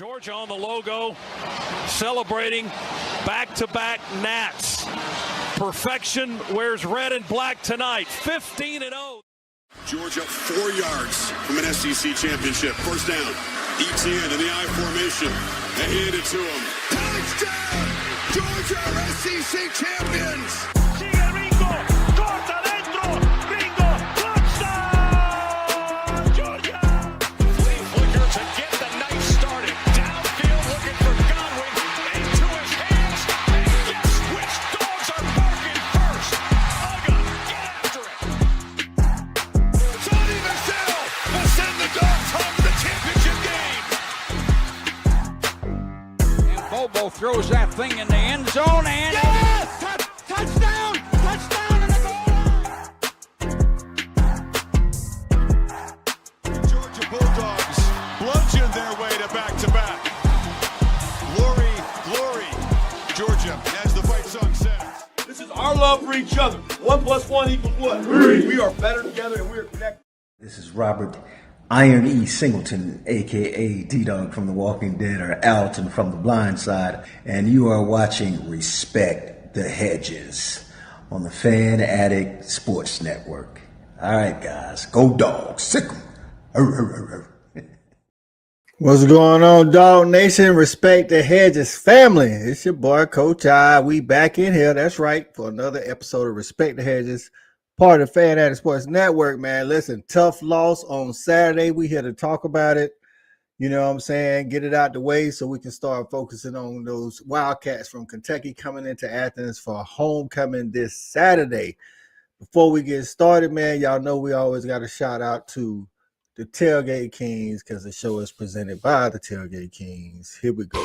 Georgia on the logo, celebrating back-to-back Nats. Perfection wears red and black tonight, 15-0. Georgia 4 yards from an SEC championship. First down, ETN in the I formation. They hand it to him. Touchdown! Georgia are SEC champions! Sigue Ringo, corta dentro, Ringo, touchdown! Georgia! Flea Flicker to get the night started. Downfield looking for Godwin, into his hands, and guess which dogs are barking first? Uga, get after it! Sonny Michel will send the dogs home to the championship game! And Bobo throws that thing in the end zone, and yes! Touchdown! Touchdown in the goal line! Georgia Bulldogs bludgeoned their way to back-to-back. Glory, glory, Georgia, as the fight song says. This is our love for each other. 1 + 1 = what? 3. We are better together and we are connected. This is Robert Iron E. Singleton, a.k.a. D-Dog from The Walking Dead, or Alton from The Blind Side, and you are watching Respect the Hedges on the Fan Addict Sports Network. All right, guys, go Dogs, sick 'em. What's going on, Dog Nation? Respect the Hedges family. It's your boy, Coach I. We back in here. That's right, for another episode of Respect the Hedges, part of the Fan Addict Sports Network, man. Listen, tough loss on Saturday. We here to talk about it. You know what I'm saying? Get it out the way so we can start focusing on those Wildcats from Kentucky coming into Athens for homecoming this Saturday. Before we get started, man, y'all know we always got a shout out to the Tailgate Kings because the show is presented by the Tailgate Kings. Here we go.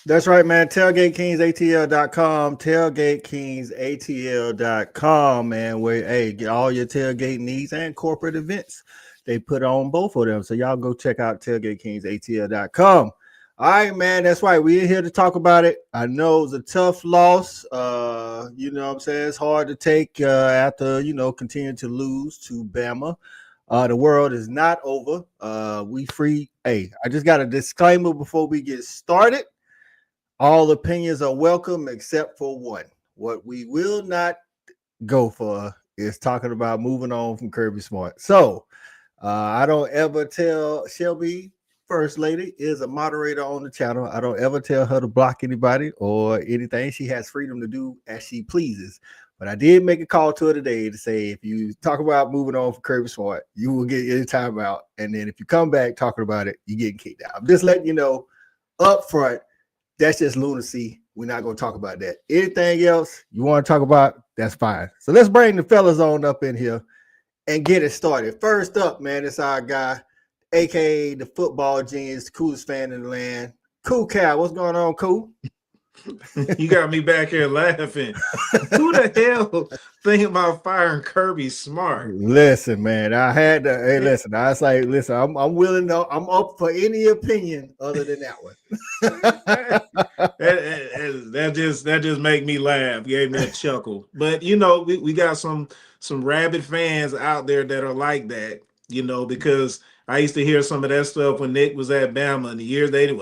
That's right, man. TailgateKingsATL.com. TailgateKingsATL.com, man. Where, get all your tailgate needs and corporate events. They put on both of them. So y'all go check out TailgateKingsATL.com. All right, man. That's right. We're here to talk about it. I know it was a tough loss. You know what I'm saying? It's hard to take after, continue to lose to Bama. The world is not over. We free. Hey, I just got a disclaimer before we get started. All opinions are welcome except for one. What we will not go for is talking about moving on from Kirby Smart. So I don't ever tell Shelby, First Lady, is a moderator on the channel. I don't ever tell her to block anybody or anything. She has freedom to do as she pleases. But I did make a call to her today to say, if you talk about moving on from Kirby Smart, you will get your time out. And then if you come back talking about it, you're getting kicked out. I'm just letting you know up front. That's just lunacy. We're not going to talk about that. Anything else you want to talk about, that's fine. So let's bring the fellas on up in here and get it started. First up, man, it's our guy, a.k.a. the football genius, the coolest fan in the land. Cool Cal, what's going on, Cool? You got me back here laughing. Who the hell thinking about firing Kirby Smart? Listen, man, I had to. Hey, listen, I was like, listen, I'm willing to. I'm up for any opinion other than that one. that just make me laugh. Gave me a chuckle. But we got some rabid fans out there that are like that. Because I used to hear some of that stuff when Nick was at Bama, and the years Nick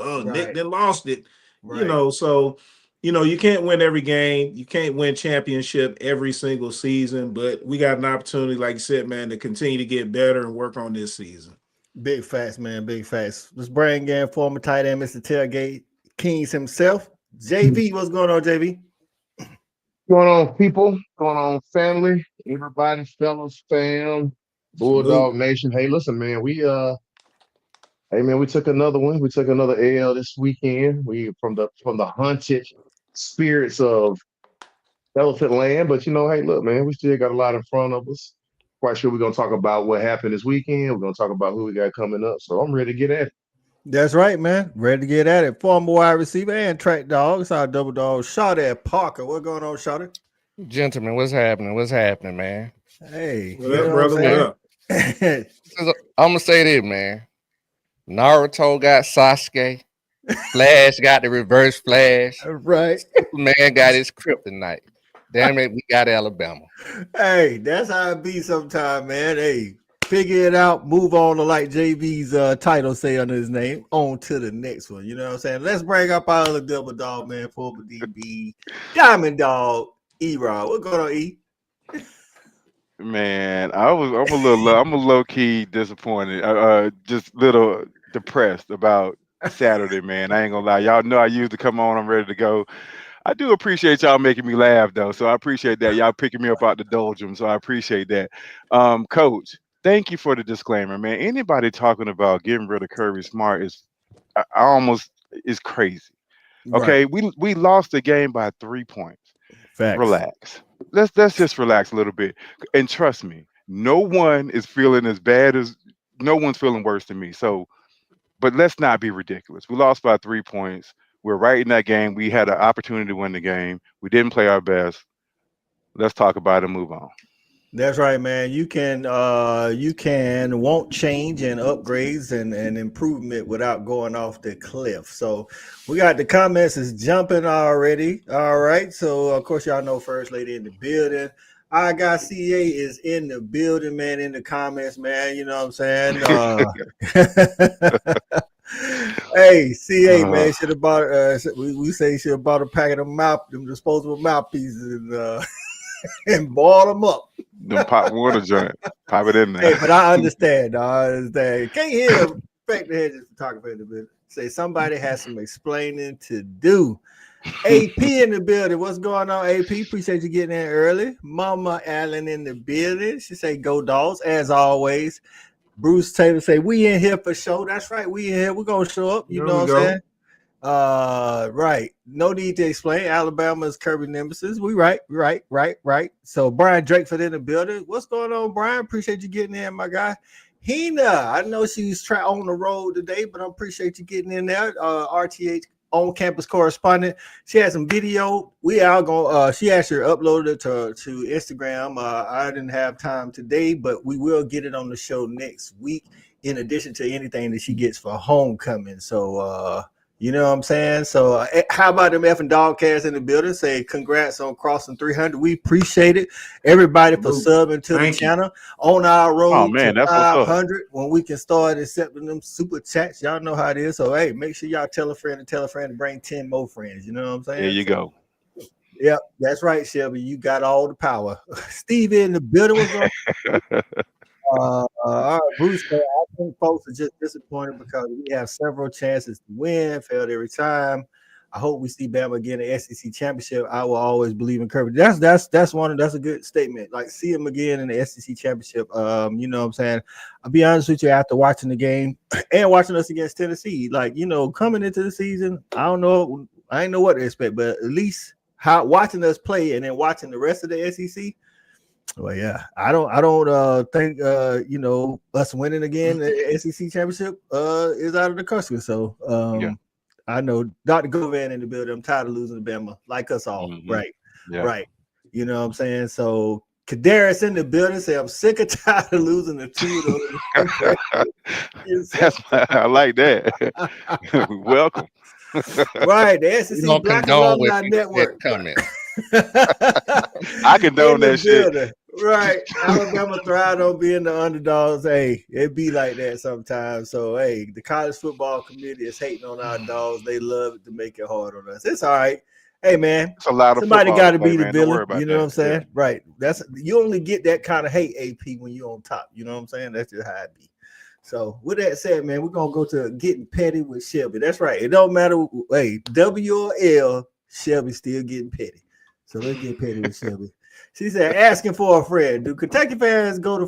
then lost it. Right. So you can't win every game. You can't win championship every single season, but we got an opportunity, like you said, man, to continue to get better and work on this season. Big facts, man. Big facts. Let's bring in former tight end, Mr. Tailgate Kings himself. JV, what's going on, JV? Going on, people? Going on, family? Everybody, fellas, fam, Bulldog Nation. Hey, listen, man. We took another one. We took another L this weekend. We from the haunted spirits of Elephant Land. But hey, look, man, we still got a lot in front of us. Quite sure we're gonna talk about what happened this weekend. We're gonna talk about who we got coming up. So I'm ready to get at it. That's right, man. Ready to get at it. Former wide receiver and track dog. It's our double dog, Shawty Parker. What's going on, Shawty? Gentlemen, what's happening? What's happening, man? Hey, What you up, know what brother? I'm What up? saying? I'm gonna say this, man. Naruto got Sasuke. Flash got the reverse Flash. Right. Superman got his kryptonite. Damn it, we got Alabama. Hey, that's how it be sometimes, man. Hey, figure it out, move on to like JB's title say under his name, on to the next one. You know what I'm saying? Let's bring up our other double dog, man, former DB, Diamond Dog, E-Rod. What's going on, E? Man, I'm a low key disappointed, just little depressed about Saturday, man. I ain't gonna lie, y'all know I used to come on. I'm ready to go. I do appreciate y'all making me laugh though, so I appreciate that. Y'all picking me up out the doldrum, so I appreciate that. Coach, thank you for the disclaimer, man. Anybody talking about getting rid of Kirby Smart I almost is crazy. Right. Okay, we lost the game by 3 points. Facts. Relax. Let's just relax a little bit. And trust me, no one is feeling as bad as no one's feeling worse than me. So, but let's not be ridiculous. We lost by 3 points. We're right in that game. We had an opportunity to win the game. We didn't play our best. Let's talk about it and move on. That's right, man. You can want change and upgrades and improvement without going off the cliff. So we got the comments is jumping already. All right. So of course y'all know First Lady in the building. I got CA is in the building, man, in the comments, man. You know what I'm saying? Hey, CA, man, should have bought we say you should have bought a packet of them disposable mouthpieces and balled them up. Them pop water joint. Pop it in there. Hey, but I understand. Can't hear the effect the hedges photographer in the building. Say somebody has some explaining to do. AP in the building. What's going on, AP? Appreciate you getting in early. Mama Allen in the building. She say go dogs as always. Bruce Taylor say we in here for show. That's right. We in here. We're gonna show up. You know what I'm saying? Right. No need to explain. Alabama's Kirby nemesis. We right. So Brian Drakeford in the building. What's going on, Brian? Appreciate you getting in, my guy. Hina, I know she's on the road today, but I appreciate you getting in there. RTH on campus correspondent. She had some video. We are going. She actually uploaded it to Instagram. I didn't have time today, but we will get it on the show next week. In addition to anything that she gets for homecoming. So. You know what I'm saying? So how about them effing dog cats in the building? Say congrats on crossing 300. We appreciate it. Everybody for subbing to the channel on our road to 500 when we can start accepting them super chats. Y'all know how it is. So, hey, make sure y'all tell a friend to bring 10 more friends. You know what I'm saying? There you go. Yep, that's right, Shelby. You got all the power. Steve in the building. Was going all right, Bruce, I think folks are just disappointed because we have several chances to win, failed every time. I hope we see Bama again in the SEC championship. I will always believe in Kirby. That's a good statement. Like see him again in the SEC championship. You know what I'm saying? I'll be honest with you, after watching the game and watching us against Tennessee, like coming into the season, I ain't know what to expect, but at least watching us play and then watching the rest of the SEC. Well, yeah, I don't think us winning again the SEC championship is out of the question. So I know Dr. Govan in the building. I'm tired of losing to Bama, like us all. Right. You know what I'm saying? So Kadarius in the building say I'm sick and tired of losing the two of those. I like that. Welcome. Right, the SEC Black Alumni Network. I condone that shit. Right. Alabama thrive on being the underdogs. Hey, it be like that sometimes. So, hey, the college football committee is hating on our dogs. They love it to make it hard on us. It's all right. Hey, man, it's a lot of somebody got to be the villain. You know that. what I'm saying? Yeah. Right. You only get that kind of hate, AP, when you're on top. You know what I'm saying? That's just how it be. So, with that said, man, we're going to go to getting petty with Shelby. That's right. It don't matter. Hey, W or L, Shelby still getting petty. So, let's get petty with Shelby. She said, asking for a friend. Do Kentucky fans go to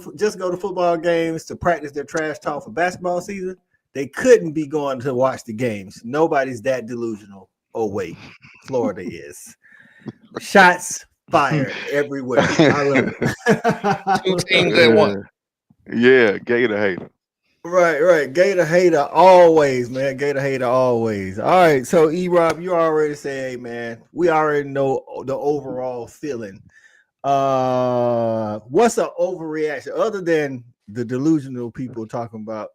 football games to practice their trash talk for basketball season? They couldn't be going to watch the games. Nobody's that delusional. Oh, wait. Florida is. Shots fired everywhere. I love it. Two teams at once. Yeah, Gator hater. Right. Gator hater always, man. Gator hater always. All right. So E-Rob, you already said, hey, man, we already know the overall feeling. What's an overreaction other than the delusional people talking about,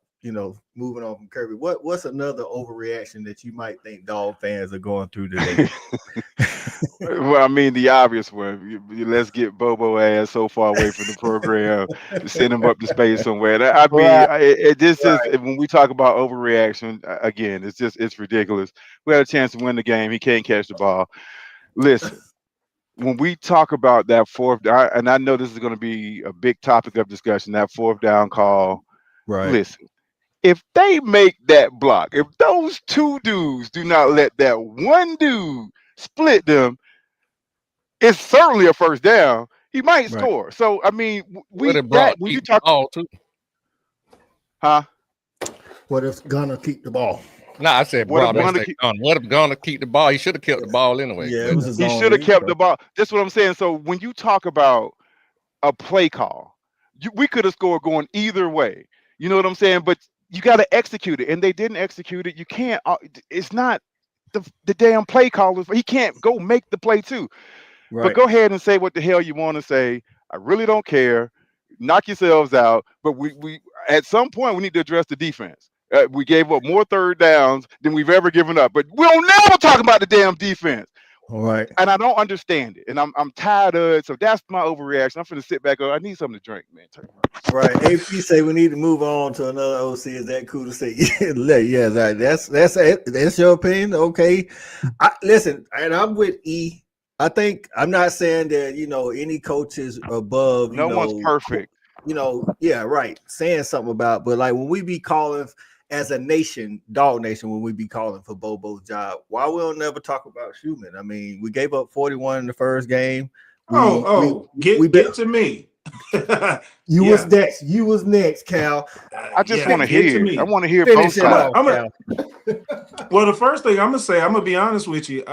moving on from Kirby? What's another overreaction that you might think dog fans are going through today? Well, I mean, the obvious one. Let's get Bobo ass so far away from the program, send him up to space somewhere. I mean, Right. this is when we talk about overreaction. Again, it's ridiculous. We had a chance to win the game. He can't catch the ball. Listen, when we talk about that and I know this is going to be a big topic of discussion, that fourth down call. Right. Listen, if they make that block, if those two dudes do not let that one dude split them, it's certainly a first down. He might Right. score. So I mean, What if Brock when you keep the talk, ball too? huh? What if gonna keep the ball? No, I said What Brock if missed that gun. What if gonna keep the ball? He should have kept the ball anyway. Yeah, it was a he zone should have read. kept So. the ball. That's what I'm saying. So when you talk about a play call, we could have scored going either way. You know what I'm saying? But you got to execute it, and they didn't execute it. You can't. It's not the damn play callers. He can't go make the play too. But Right. go ahead and say what the hell you want to say. I really don't care. Knock yourselves out. But we at some point we need to address the defense. We gave up more third downs than we've ever given up. But we don't never talk about the damn defense. All right. And I don't understand it. And I'm tired of it. So that's my overreaction. I'm finna sit back. I need something to drink, man. Right. AP say we need to move on to another OC. Is that cool to say? Yeah, that's your opinion. Okay. Listen, and I'm with E. I think I'm not saying that any coaches above No one's perfect. Yeah, right. Saying something about, but like when we be calling as a nation, dog nation, when we be calling for Bobo's job, why we don't never talk about Schumann? I mean, we gave up 41 in the first game. Get to me. You was next. You was next, Cal. I just want to hear. I want to hear Finish both it sides. off, Cal. Well, the first thing I'm gonna say, I'm gonna be honest with you.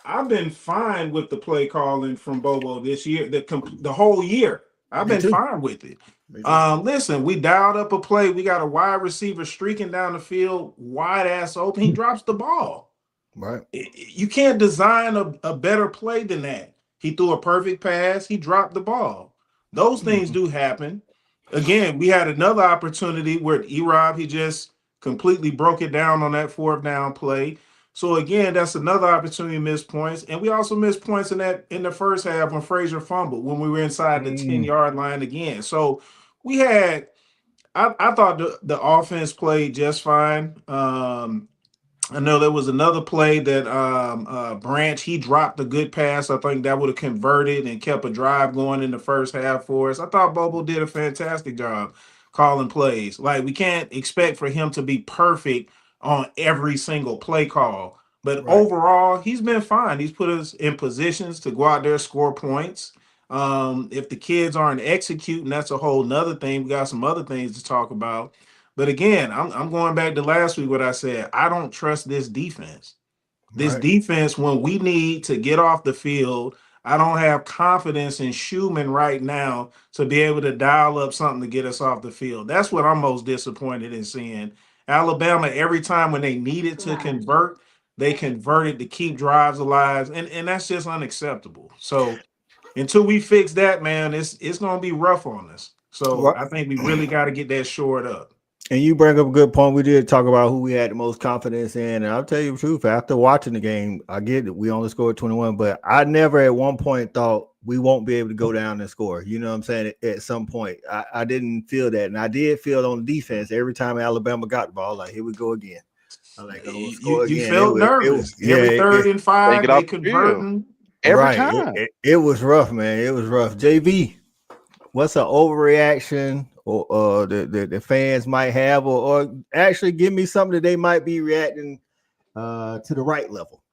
I've been fine with the play calling from Bobo this year, the whole year. I've been fine with it. Listen, we dialed up a play. We got a wide receiver streaking down the field, wide ass open. He drops the ball. Right. You can't design a better play than that. He threw a perfect pass. He dropped the ball. Those things do happen. Again, we had another opportunity where E-Rob, he just completely broke it down on that fourth down play. So again, that's another opportunity to miss points. And we also missed points in the first half when Frazier fumbled, when we were inside the 10-yard line again. So we had, I thought the offense played just fine. I know there was another play that Branch, he dropped a good pass. I think that would have converted and kept a drive going in the first half for us. I thought Bobo did a fantastic job calling plays. Like, we can't expect for him to be perfect on every single play call. But overall, he's been fine. He's put us in positions to go out there, score points. If the kids aren't executing, that's a whole nother thing. We got some other things to talk about. But again, I'm going back to last week what I said. I don't trust this defense. This defense, when we need to get off the field, I don't have confidence in Schumann right now to be able to dial up something to get us off the field. That's what I'm most disappointed in seeing. Alabama, every time when they needed to convert, they converted to keep drives alive, and that's just unacceptable. So until we fix that, man, it's going to be rough on us. So I think we really got to get that shored up. And you bring up a good point. We did talk about who we had the most confidence in. And I'll tell you the truth, after watching the game, I get it. We only scored 21, but I never at one point thought we won't be able to go down and score. You know what I'm saying? At some point, I didn't feel that. And I did feel on defense every time Alabama got the ball, like, here we go again. I'm like, oh, score again. You felt nervous. Every third and five, they converting. Every time. It was rough, man. It was rough. JV, what's an overreaction or the fans might have, or actually give me something that they might be reacting to the right level?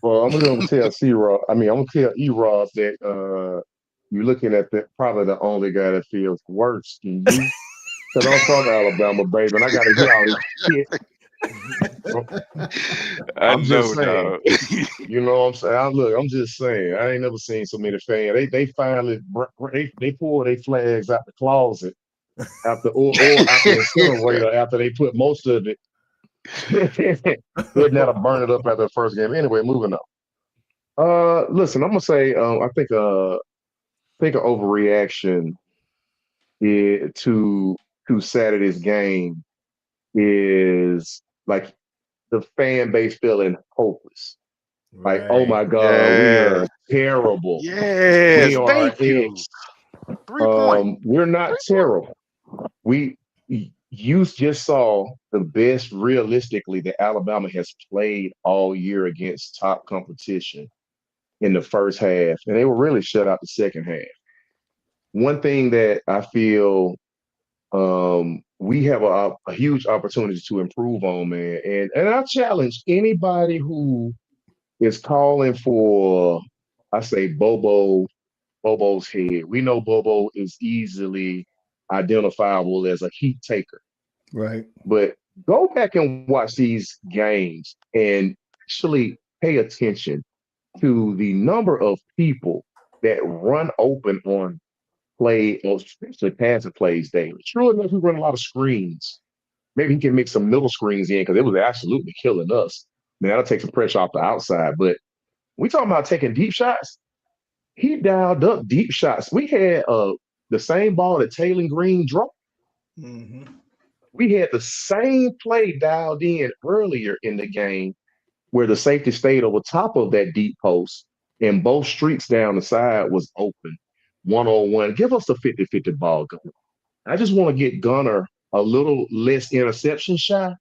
Well, I'm gonna tell C-Rob. I'm gonna tell E-Rob that you're looking at probably the only guy that feels worse than you. Because I'm from Alabama, baby, and I gotta hear all this shit. I'm just saying. You know what I'm saying? I'm just saying. I ain't never seen so many fans. They finally they pull their flags out the closet or after the incinerator after they put most of it. Didn't have to burn it up after the first game. Anyway, moving on. Listen, I'm gonna say I think an overreaction to Saturday's game is like the fan base feeling hopeless. Like, oh my God, we are Yes. terrible. Yes. We are Thank you. 3 points. we're not terrible. You just saw the best realistically that Alabama has played all year against top competition in the first half, and they were really shut out the second half. One thing that I feel we have a huge opportunity to improve on, man, and I challenge anybody who is calling for, I say, Bobo's head. We know Bobo is easily identifiable as a heat taker. Right. But go back and watch these games and actually pay attention to the number of people that run open on play, or especially passing plays daily. True enough, we run a lot of screens. Maybe he can make some middle screens in because it was absolutely killing us. Man, that'll take some pressure off the outside. But we talking about taking deep shots. He dialed up deep shots. We had the same ball that Taylor Green dropped. Mm-hmm. We had the same play dialed in earlier in the game where the safety stayed over top of that deep post and both streets down the side was open. 1-on-1. Give us the 50-50 ball gun. I just want to get Gunner a little less interception shy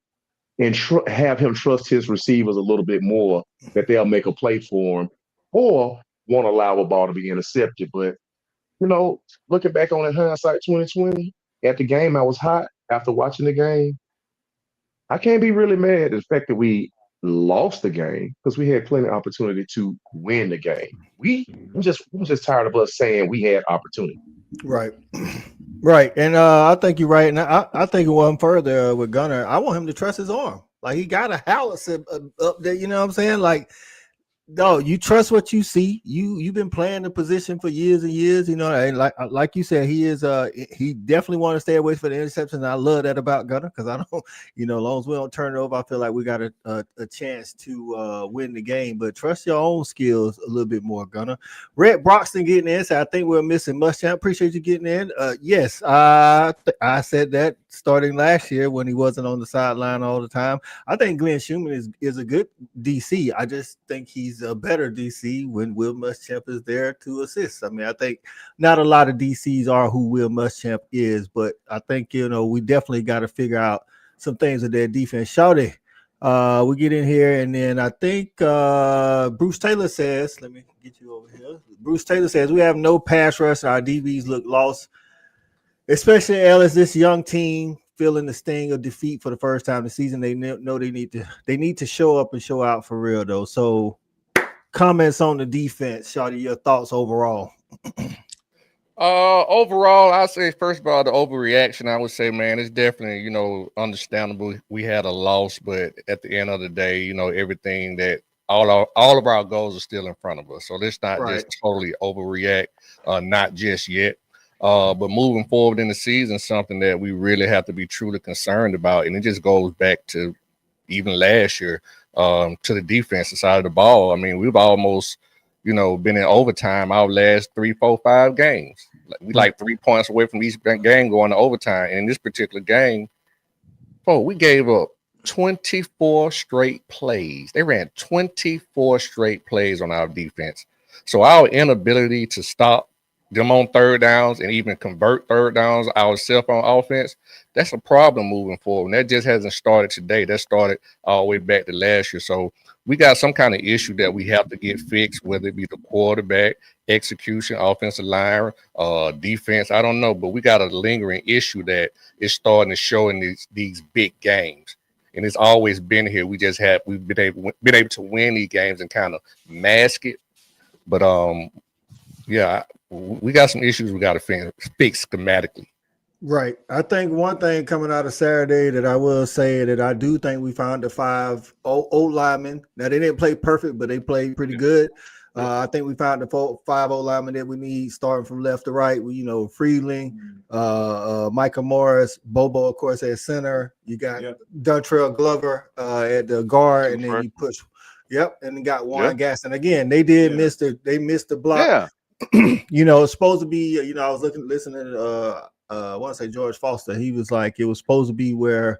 and have him trust his receivers a little bit more that they'll make a play for him or won't allow a ball to be intercepted. But, looking back on it, hindsight 2020, at the game, I was hot after watching the game. I can't be really mad at the fact that we lost the game because we had plenty of opportunity to win the game. I'm just tired of us saying we had opportunity. Right. Right. And I think you're right. And I think one further with Gunner, I want him to trust his arm. Like, he got a Hallis up there, you know what I'm saying? Like, no, you trust what you see. You've been playing the position for years and years, and like you said, he definitely want to stay away from the interceptions. I love that about Gunner because I don't, as long as we don't turn it over, I feel like we got a chance to win the game. But trust your own skills a little bit more, Gunner. Red Broxton getting in, so I think we're missing Muschamp. Appreciate you getting in. Yes, I said that starting last year when he wasn't on the sideline all the time. I think Glenn Schumann is a good DC. I just think he's a better DC when Will Muschamp is there to assist. I mean, I think not a lot of DCs are who Will Muschamp is, but I think, we definitely got to figure out some things with their defense. Shawty, we get in here, and then I think Bruce Taylor says, let me get you over here. Bruce Taylor says, we have no pass rush. Our DBs look lost, especially as this young team feeling the sting of defeat for the first time this season. They know they need to show up and show out for real, though. So, comments on the defense, Shawty, your thoughts overall. Overall, I say first of all, the overreaction, I would say, man, it's definitely, understandable. We had a loss, but at the end of the day, everything that all of our goals are still in front of us. So let's not just totally overreact, not just yet. But moving forward in the season, something that we really have to be truly concerned about, and it just goes back to even last year, to the defensive side of the ball. I mean, we've almost, been in overtime our last 3, 4, 5 games. We like 3 points away from each game going to overtime. And in this particular game, we gave up 24 straight plays. They ran 24 straight plays on our defense. So our inability to stop them on third downs and even convert third downs ourselves on offense, that's a problem moving forward. And that just hasn't started today. That started all the way back to last year. So we got some kind of issue that we have to get fixed, whether it be the quarterback, execution, offensive line, defense. I don't know, but we got a lingering issue that is starting to show in these big games. And it's always been here. We've been able to win these games and kind of mask it. But we got some issues we got to fix schematically. Right. I think one thing coming out of Saturday that I will say that I do think we found the 5 old linemen. Now, they didn't play perfect, but they played pretty good. I think we found the 5 linemen that we need starting from left to right. We, Freeling, Micah Morris, Bobo, of course, at center. You got Dontrell Glover at the guard, and then you push. Yep, and you got Juan Gaston. Again, they missed the block. Yeah. It's supposed to be. I was listening to I want to say George Foster. He was like, it was supposed to be where,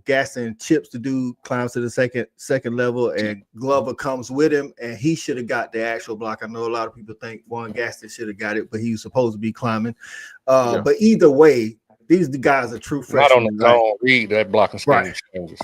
Gaston chips the dude, climbs to the second level, and Glover comes with him, and he should have got the actual block. I know a lot of people think Juan Gaston should have got it, but he was supposed to be climbing. But either way, these guys are true freshmen. Not on the zone read that blocking scheme changes.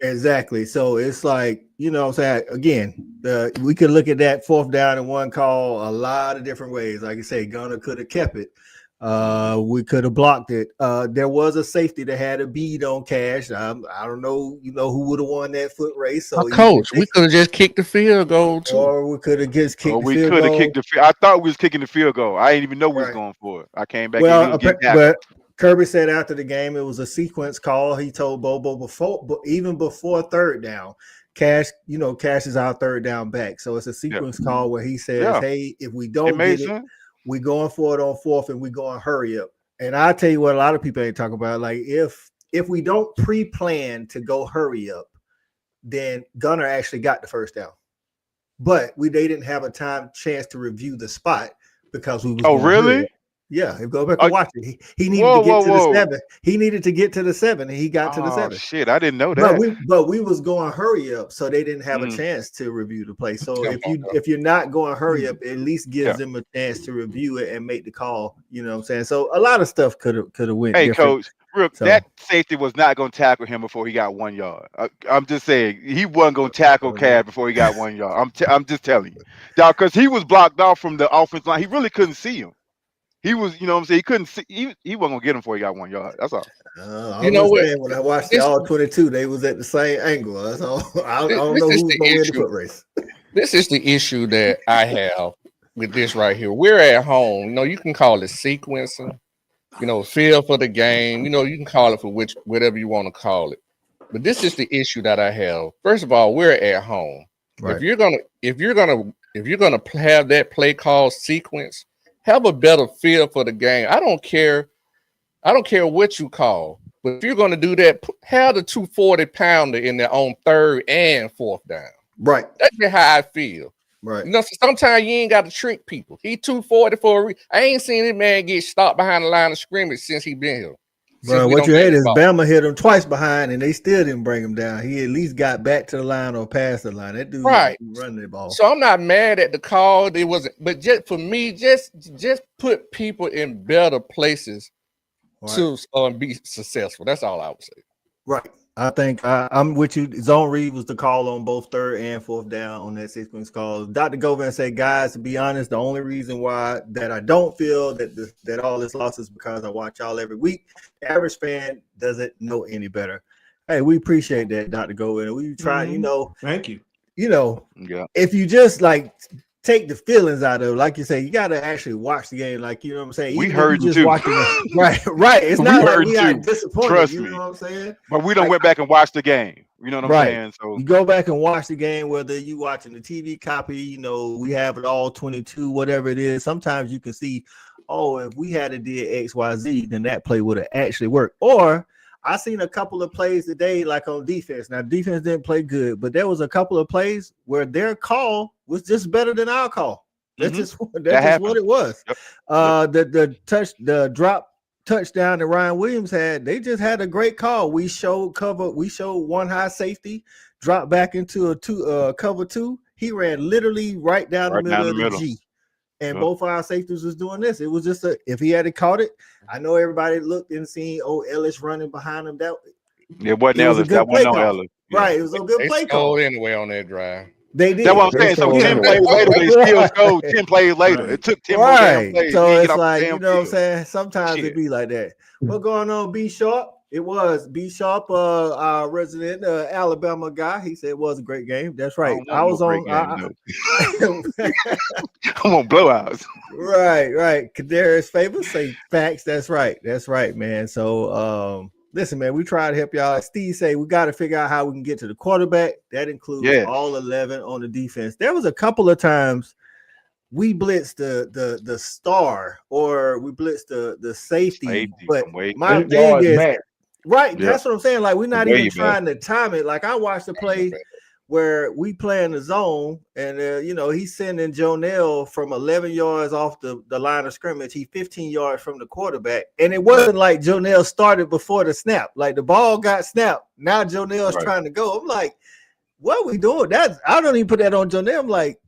Exactly. So it's like, what I'm saying, again, we could look at that 4th down and 1 call a lot of different ways. Like I say, Gunner could have kept it. We could have blocked it. There was a safety that had a bead on Cash. I don't know, who would have won that foot race. So coach, we could have just kicked the field goal too. Or we could have just kicked the field goal. We could have kicked the field. I thought we was kicking the field goal. I didn't even know we was going for it. I came back but Kirby said after the game it was a sequence call. He told Bobo even before 3rd down. Cash is our 3rd down back. So it's a sequence call where he says, hey, if we don't get it, we're going for it on 4th and we're going to hurry up. And I'll tell you what a lot of people ain't talking about. Like, if we don't pre-plan to go hurry up, then Gunner actually got the 1st down. But they didn't have a chance to review the spot because we was Oh, really? Yeah, go back and watch it. He needed to get to the 7. He needed to get to the 7, and he got to the 7. Shit, I didn't know that. But we was going hurry up, so they didn't have a chance to review the play. So if you're not going hurry up, it at least gives them a chance to review it and make the call. You know what I'm saying? So a lot of stuff could have went. Hey, different. Coach, that safety was not going to tackle him before he got 1 yard. I'm just saying he wasn't going to tackle Cash before he got 1 yard. I'm just telling you, dog, because he was blocked off from the offense line. He really couldn't see him. He was, what I'm saying, he couldn't see. He wasn't gonna get him before he got 1 yard. That's all. When I watched the all 22, they was at the same angle. That's all. I don't know who's gonna win the foot race. This is the issue that I have with this right here. We're at home. You can call it sequencing. Feel for the game. You can call it for whatever you want to call it. But this is the issue that I have. First of all, we're at home. Right. If you're gonna have that play call sequence, have a better feel for the game. I don't care what you call, but if you're going to do that, have the 240-pounder in there on 3rd and 4th down. Right. That's just how I feel. Right. Sometimes you ain't got to trick people. He 240 for a reason. I ain't seen this man get stopped behind the line of scrimmage since he been here. Bro, what you hate is Bama hit him twice behind, and they still didn't bring him down. He at least got back to the line or past the line. That dude running the ball. So I'm not mad at the call. It wasn't, but just for me, just put people in better places to be successful. That's all I would say. Right. I think I'm with you. Zone read was the call on both 3rd and 4th down on that sequence call. Dr. Govan said, guys, to be honest, the only reason why that I don't feel that all this loss is because I watch y'all every week. The average fan doesn't know any better. Hey, we appreciate that, Dr. Govan. We try, Thank you. If you just take the feelings out of it, like you say, you got to actually watch the game. Like, you know what I'm saying? We heard you too. Right. It's not like we are disappointed. Trust you me. know what I'm saying? But we don't went back and watched the game. You know what I'm saying? So you go back and watch the game, whether you watching the TV copy, we have it all 22, whatever it is. Sometimes you can see, if we had a did XYZ, then that play would have actually worked. Or I seen a couple of plays today, like on defense. Now, defense didn't play good, but there was a couple of plays where their call was just better than our call. That's just what it was. Yep. The drop touchdown that Ryan Williams had, they just had a great call. We showed cover. We showed one high safety, drop back into a cover 2. He ran literally right down the middle of the G. And both our safeties was doing this. It was just if he had caught it, I know everybody looked and seen Ellis running behind him. It wasn't Ellis. That wasn't no Ellis. Right. It was a good play call. Anyway on that drive. They did. That's what I'm saying. So 10 plays later, they still scored 10 plays later. It took 10 more plays. So it's like, you know what I'm saying? Sometimes it be like that. What's going on, B Sharp? It was B Sharp, our resident Alabama guy. He said it was a great game. That's right. I was on. I'm on blowouts. Right. Kadarius Favors say facts. That's right, man. So listen, man, we try to help y'all. Like Steve say, we got to figure out how we can get to the quarterback. That includes all 11 on the defense. There was a couple of times we blitzed the star or we blitzed the safety. But my thing is, right, that's what I'm saying. Like, we're not even trying to time it. Like, I watched the play where we play in the zone, and he's sending Jonell from 11 yards off the line of scrimmage. He's 15 yards from the quarterback, and it wasn't like Jonell started before the snap. Like, the ball got snapped. Now Jonell's trying to go. I'm like, what are we doing? I don't even put that on Jonell. I'm like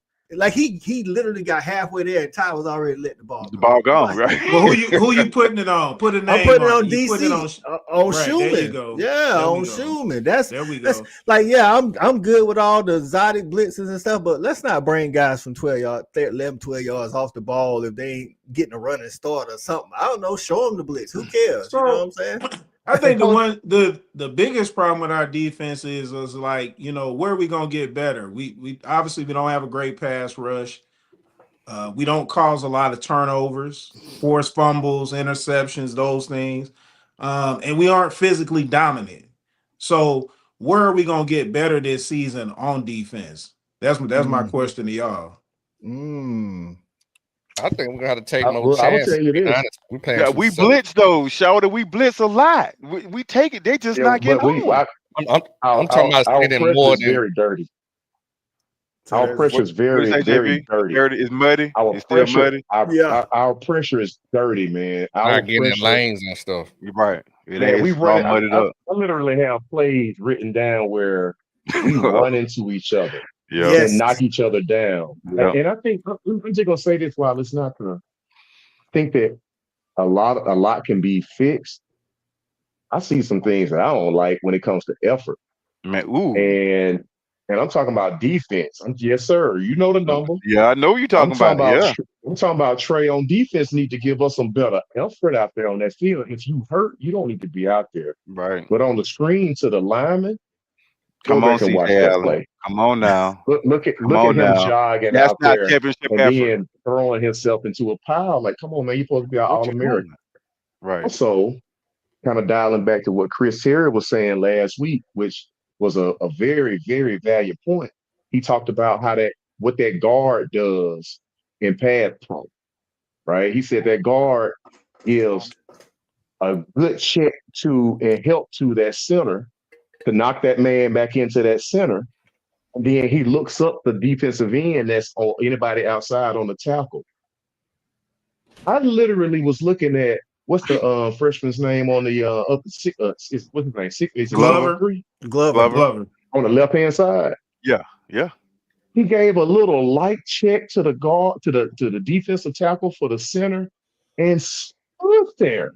he literally got halfway there, and Ty was already letting the ball go. The ball gone, right? Well, who you putting it on? Put a name. I'm putting it on You DC. put it on right, Schumann. there you go. Yeah, on Schumann. There we go. Like, I'm good with all the exotic blitzes and stuff, but let's not bring guys from 12 yards off the ball if they ain't getting a running start or something. I don't know. Show them the blitz. Who cares? You know what I'm saying? I think the biggest problem with our defense is like, where are we gonna get better? We obviously we don't have a great pass rush. We don't cause a lot of turnovers, forced fumbles, interceptions, those things. And we aren't physically dominant. So where are we going to get better this season on defense? That's my question to y'all. I think we're going to take more chances. We blitz those, Shorty. We blitz a lot. We take it. They just not getting home. I'm talking about spending more than very dirty. Our pressure is very dirty. It's muddy. It's still muddy. Our pressure is dirty, man. Not getting in lanes and stuff. You're right. We run mudded up. I literally have plays written down where we run into each other and knock each other down. Yep. And I think I'm just gonna say this while it's not gonna think that a lot can be fixed. I see some things that I don't like when it comes to effort. Man, And I'm talking about defense. Yes, sir. You know the number. Yeah, I know you're talking about. I'm talking about Trey on defense. Need to give us some better effort out there on that field. If you hurt, you don't need to be out there. Right. But on the screen to the lineman, come on, and watch that play. Come on now. Look at him jogging out there and then throwing himself into a pile. Like, come on, man, you're supposed to be an All-American. Right. Also, kind of dialing back to what Chris Terry was saying last week, which was a very, very valuable point. He talked about what that guard does in pad pro, right? He said that guard gives a good check to and help to that center to knock that man back into that center. And then he looks up the defensive end that's on anybody outside on the tackle. I literally was looking at what's the freshman's name on the what's his name? Is Glover on the left hand side. Yeah. He gave a little light check to the guard, to the defensive tackle for the center, and stood there.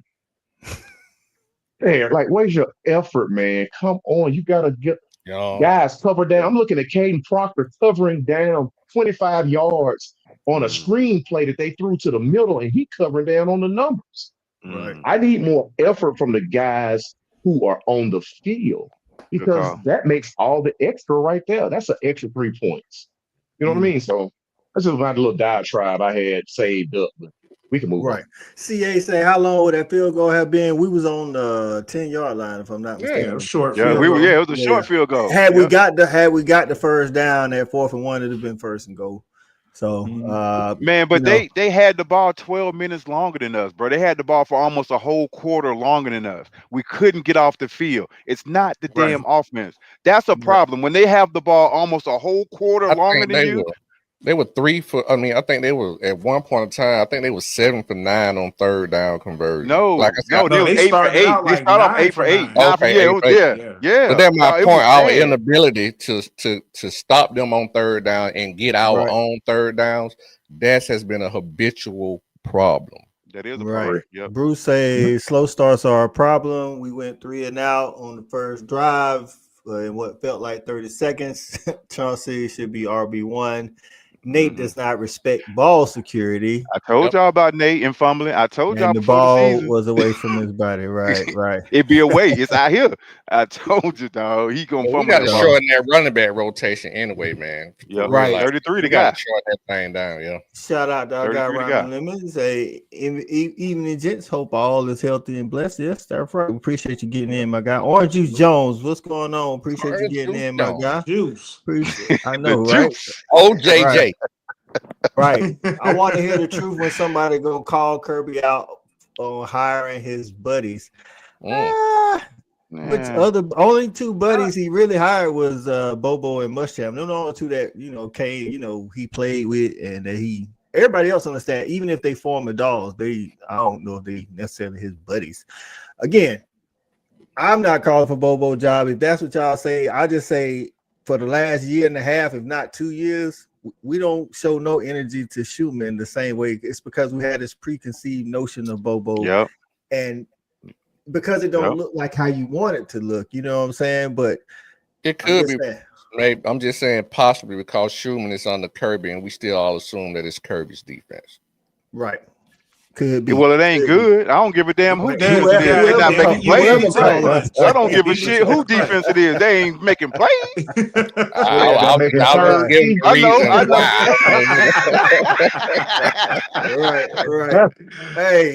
Like, where's your effort, man? Come on, you gotta get guys cover down. I'm looking at Caden Proctor covering down 25 yards on a screen play that they threw to the middle, and he covering down on the numbers. Right. I need more effort from the guys who are on the field because that makes all the extra right there. That's an extra 3 points. You know what I mean? So that's just my little diatribe I had saved up. But we can move on. CA say, how long would that field goal have been? We was on the 10-yard line, if I'm not mistaken. Yeah, short. Yeah, it was a short field goal. Had we got the first down at 4th and 1, it'd have been 1st and goal. So, man, but they had the ball 12 minutes longer than us, bro. They had the ball for almost a whole quarter longer than us. We couldn't get off the field. It's not the damn offense. That's a problem. When they have the ball almost a whole quarter longer than you. They were 3 for. I mean, I think they were at one point in time. I think they were 7 for 9 on third down conversion. No, like they were 8 for 8. They started off 8 for 8. Yeah. But that's my point. Our inability to stop them on third down and get our own third downs. That has been a habitual problem. That is a problem. Yep. Bruce say slow starts are a problem. We went 3 and out on the first drive in what felt like 30 seconds. Chauncey should be RB1. Nate does not respect ball security. I told y'all about Nate and fumbling. I told y'all And the before the ball season. was away from his body. Right. It'd be away. It's out here. I told you, dog. He gonna We fumble got to that ball. shorten that running back rotation anyway, man. Yeah, right. 33 We the got guy. to shorten that thing down, yeah. Shout out to our guy 33 the Ryan guy. Lemons. Say evening gents. Hope all is healthy and blessed. Yes, that's right. We appreciate you getting in, my guy. Orange Juice Jones, what's going on? Appreciate you Orange getting Juice in, my Jones. guy. Juice. I know, The right? juice. OJJ. Right. I want to hear the truth when somebody gonna call Kirby out on hiring his buddies. But only two buddies he really hired was Bobo and Muschamp. They're the only two that Kane, he played with, and that everybody else on the staff, even if they form the dogs, I don't know if they necessarily his buddies. Again, I'm not calling for Bobo job. If that's what y'all say, I just say for the last year and a half, if not 2 years, we don't show no energy to Schumann the same way. It's because we had this preconceived notion of Bobo, and because it don't look like how you want it to look, you know what I'm saying? But it could be. Maybe I'm just saying possibly because Schumann is on the Kirby, and we still all assume that it's Kirby's defense. Right. Could be. Well, it ain't good. I don't give a damn who defense it is. They're not making plays. I don't give a shit who defense it is. They ain't making plays. I know. Right. Hey,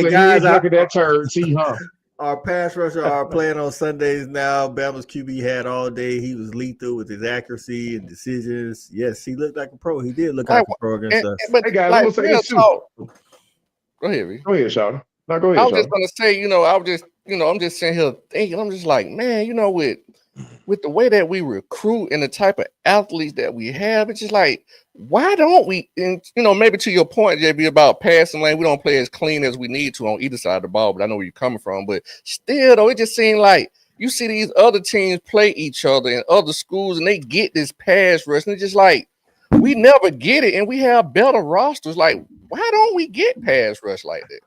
guys, look at that turd. See, huh? Our pass rusher are playing on Sundays now. Bama's QB had all day. He was lethal with his accuracy and decisions. Yes, he looked like a pro. He did look like a pro against us. But hey guys, like, I'm gonna say this too. Go ahead, Reed. Go ahead, Shawty. No, go ahead. I was just gonna say, I'm just sitting here thinking, I'm just like, man, with the way that we recruit and the type of athletes that we have, it's just like, why don't we? And maybe to your point, JB, about passing lane, we don't play as clean as we need to on either side of the ball. But I know where you're coming from. But still, though, it just seemed like you see these other teams play each other in other schools, and they get this pass rush, and it's just like we never get it, and we have better rosters. Like, why don't we get pass rush like that?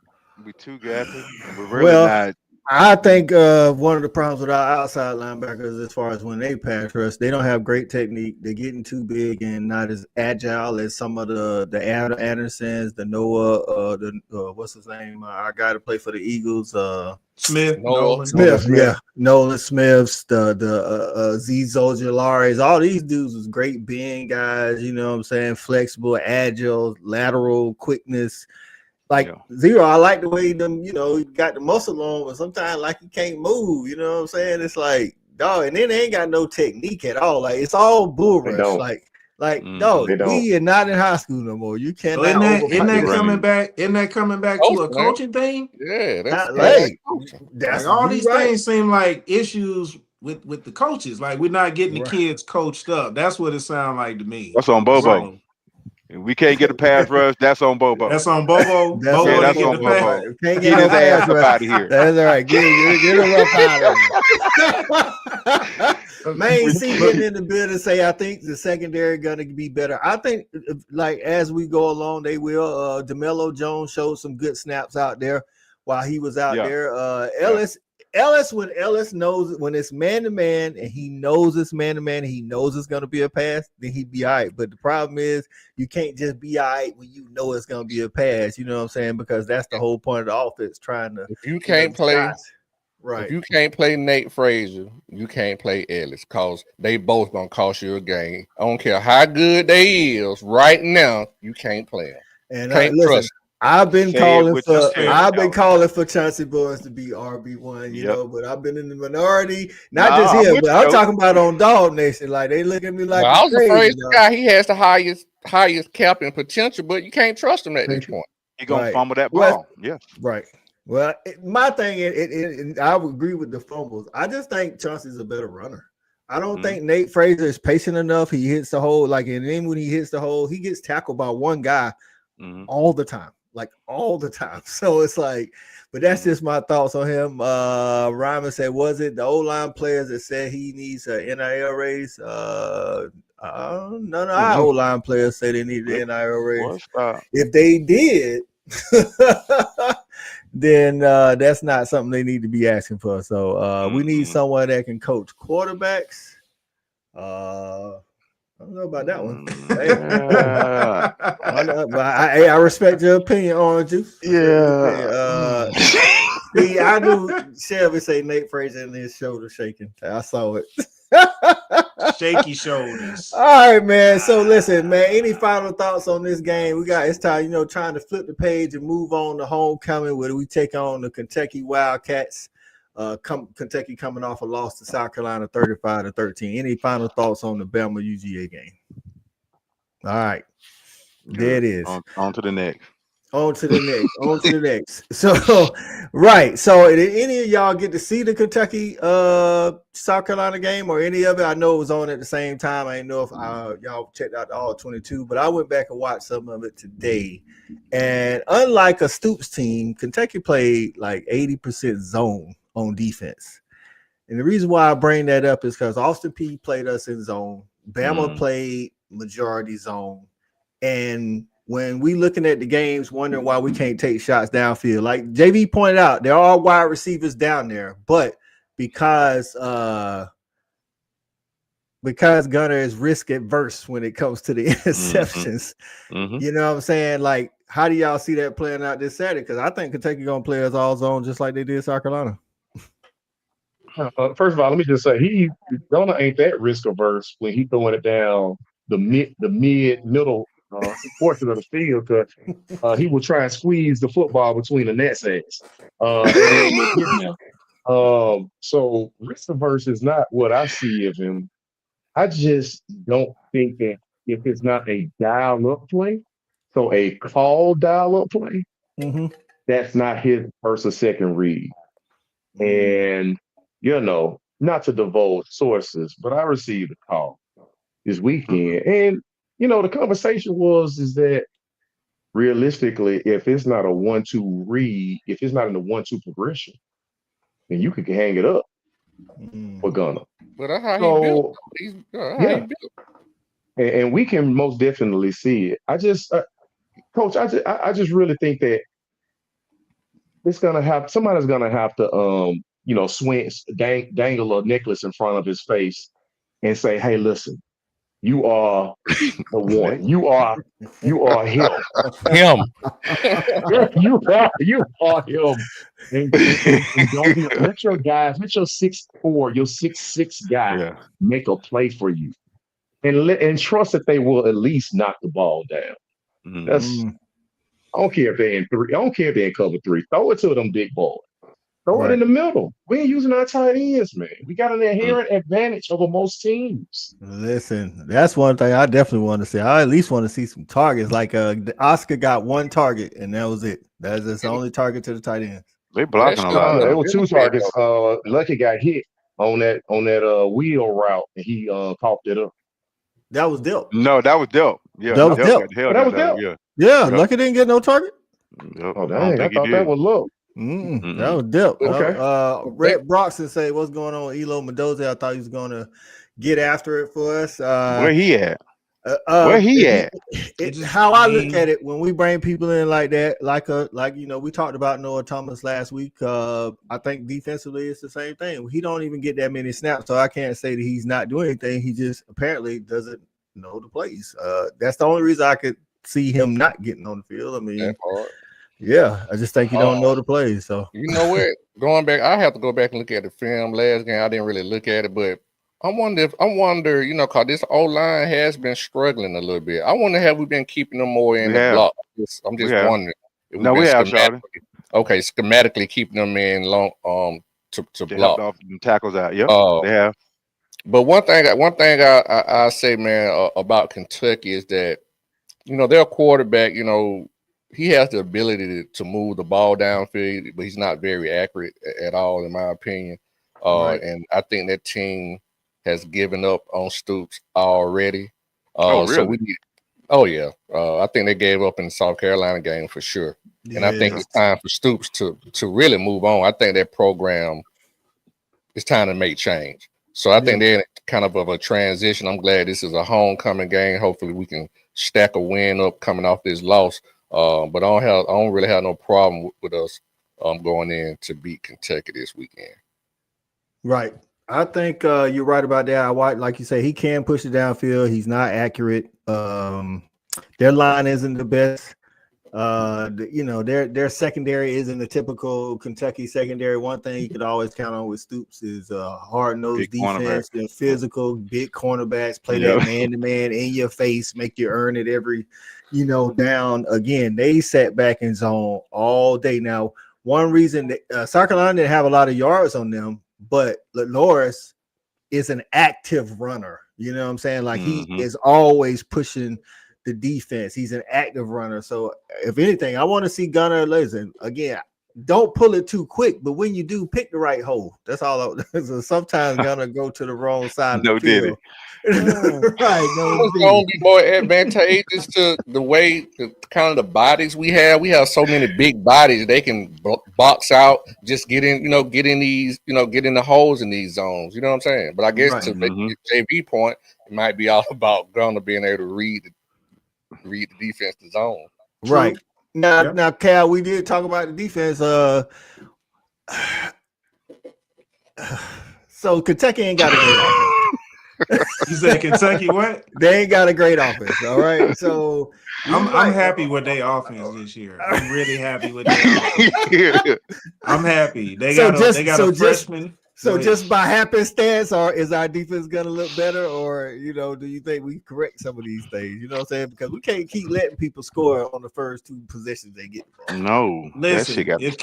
We too gappy. We're really not. I think one of the problems with our outside linebackers, as far as when they pass rush, they don't have great technique. They're getting too big and not as agile as some of the Andersons, the Noah, what's his name? Our guy to play for the Eagles, Nolan Smith. Yeah, Nolan Smiths, the Zizo Jalares. All these dudes was great being guys. You know what I'm saying? Flexible, agile, lateral quickness. Zero, I like the way them, he got the muscle on, but sometimes he can't move. You know what I'm saying? It's like, dog, and then they ain't got no technique at all. Like, it's all bull rush. Dog, we are not in high school no more. You cannot. Isn't that coming back? Isn't that coming back to a coaching thing? Yeah, that's all these things seem like issues with the coaches. Like, we're not getting the kids coached up. That's what it sounds like to me. That's on Bobo. If we can't get a pass rush, that's on Bobo. That's on Bobo. That's on Bobo. Can't get his ass up out of here. That's all right. Get him up out of here. Main C getting in the building say, I think the secondary gonna be better. I think as we go along, they will. DeMello Jones showed some good snaps out there while he was out there. Ellis, when Ellis knows when it's man-to-man and he knows it's man-to-man, he knows it's going to be a pass, then he'd be all right. But the problem is you can't just be all right when you know it's going to be a pass. You know what I'm saying? Because that's the whole point of the offense, trying to. If you can't play, right? If you can't play Nate Frazier, you can't play Ellis because they both going to cost you a game. I don't care how good they is right now, you can't play them. And can't trust. I've been calling for Chauncey Boyes to be RB1, you know, but I've been in the minority. Not just him, but I'm talking about on Dog Nation. Like, they look at me like I was afraid the guy, he has the highest cap and potential, but you can't trust him at this point. He's gonna fumble that ball. Right. Well, my thing, I would agree with the fumbles. I just think Chauncey's a better runner. I don't think Nate Frazier is patient enough. He hits the hole, and then when he hits the hole, he gets tackled by one guy all the time. All the time. So it's like, but that's just my thoughts on him. Ryman said, was it the O-line players that said he needs an NIL raise? None of our O-line players say they need an NIL raise. If they did, then that's not something they need to be asking for. So we need someone that can coach quarterbacks. I don't know about that one. Yeah. I respect your opinion, Orange Juice. Yeah. See, I knew Shelby say Nate Frazier and his shoulder shaking. I saw it. Shaky shoulders. All right, man. So listen, man. Any final thoughts on this game? It's time, trying to flip the page and move on to homecoming, where we take on the Kentucky Wildcats. Kentucky coming off a loss to South Carolina 35-13. Any final thoughts on the Bama UGA game? All right. There it is. On to the next. On to the next. So, right. So, did any of y'all get to see the Kentucky South Carolina game or any of it? I know it was on at the same time. I didn't know if y'all checked out all 22, but I went back and watched some of it today. And unlike a Stoops team, Kentucky played like 80% zone on defense. And the reason why I bring that up is because Austin Peay played us in zone. Bama played majority zone. And when we looking at the games, wondering why we can't take shots downfield, like JV pointed out, there are wide receivers down there, but because Gunner is risk adverse when it comes to the interceptions, you know what I'm saying? Like, how do y'all see that playing out this Saturday? Because I think Kentucky gonna play us all zone just like they did South Carolina. First of all, let me just say Gunner ain't that risk averse when he throwing it down the middle portion of the field, because he will try and squeeze the football between the net sacks. So risk averse is not what I see of him. I just don't think that if it's not a dial-up play, so a call dial-up play, that's not his first or second read. And, not to divulge sources, but I received a call this weekend. And, the conversation is that realistically, if it's not a 1-2 read, if it's not in the 1-2 progression, then you could hang it up for Gunner. But that's how he built. He built. And we can most definitely see it. I just, Coach, I just really think that somebody's gonna have to dangle a necklace in front of his face and say, "Hey, listen, you are the one. You are him. Him. You are him. And don't let your guys, let your 6'4", your 6'6" guy make a play for you, and trust that they will at least knock the ball down. I don't care if they're in 3. I don't care if they're in cover 3. Throw it to them big boys. Throw it in the middle. We ain't using our tight ends, man. We got an inherent advantage over most teams. Listen, that's one thing I definitely want to see. I at least want to see some targets. Like Oscar got one target, and that was it. That's the only target to the tight end. They blocking a lot. There were 2 targets. Lucky got hit on that wheel route, and he coughed it up. That was Delp. No, that was Delp. Yeah, that was Delp. Yeah, Lucky didn't get no target. Oh, dang. I thought that was low. That was Delp. Okay. Red Broxton say, "What's going on, Elo Mendoza? I thought he was going to get after it for us." Where he at? How I look at it, when we bring people in like that, we talked about Noah Thomas last week. I think defensively it's the same thing. He don't even get that many snaps, so I can't say that he's not doing anything. He just apparently doesn't know the plays. That's the only reason I could see him not getting on the field. I mean, I just think he don't know the plays. So you know what? Going back, I have to go back and look at the film. Last game, I didn't really look at it, but I wonder, because this O-line has been struggling a little bit. I wonder, have we been keeping them more in the block? I'm just wondering. No, we have, Charlie. Okay, schematically keeping them in long to block. Off the tackles out. Yep, they have. But one thing I say, man, about Kentucky is that, their quarterback, he has the ability to move the ball downfield, but he's not very accurate at all, in my opinion. And I think that team has given up on Stoops already. Really? So I think they gave up in the South Carolina game for sure. And I think it's time for Stoops to really move on. I think that program, it's time to make change. So I think they're in kind of a transition. I'm glad this is a homecoming game. Hopefully we can stack a win up coming off this loss. But I don't really have no problem with us going in to beat Kentucky this weekend. Right. I think you're right about that. Like you say, he can push it downfield. He's not accurate. Their line isn't the best. Their secondary isn't the typical Kentucky secondary. One thing you could always count on with Stoops is hard-nosed defense, physical, big cornerbacks, play that man-to-man in your face, make you earn it every, down. Again, they sat back in zone all day. Now, one reason that South Carolina didn't have a lot of yards on them, but Norris is an active runner. You know what I'm saying? Like he is always pushing the defense. He's an active runner. So if anything, I want to see Gunnar. Listen, again, don't pull it too quick, but when you do, pick the right hole. That's all. So sometimes Gunnar go to the wrong side of the field. Right. It's going to be more advantageous to the way kind of the bodies we have. We have so many big bodies they can box out, just get in these, get in the holes in these zones. You know what I'm saying? But I guess to make the JV point, it might be all about Gunnar being able to read the defense, the zone. Right. Now, Cal, we did talk about the defense. So Kentucky ain't got a great offense. You said Kentucky what? They ain't got a great offense. All right. So I'm happy with their offense this year. I'm really happy with their offense. I'm happy. They got a freshman. So just by happenstance, or is our defense gonna look better, or do you think we correct some of these things? You know what I'm saying? Because we can't keep letting people score on the first two positions they get. No, listen. If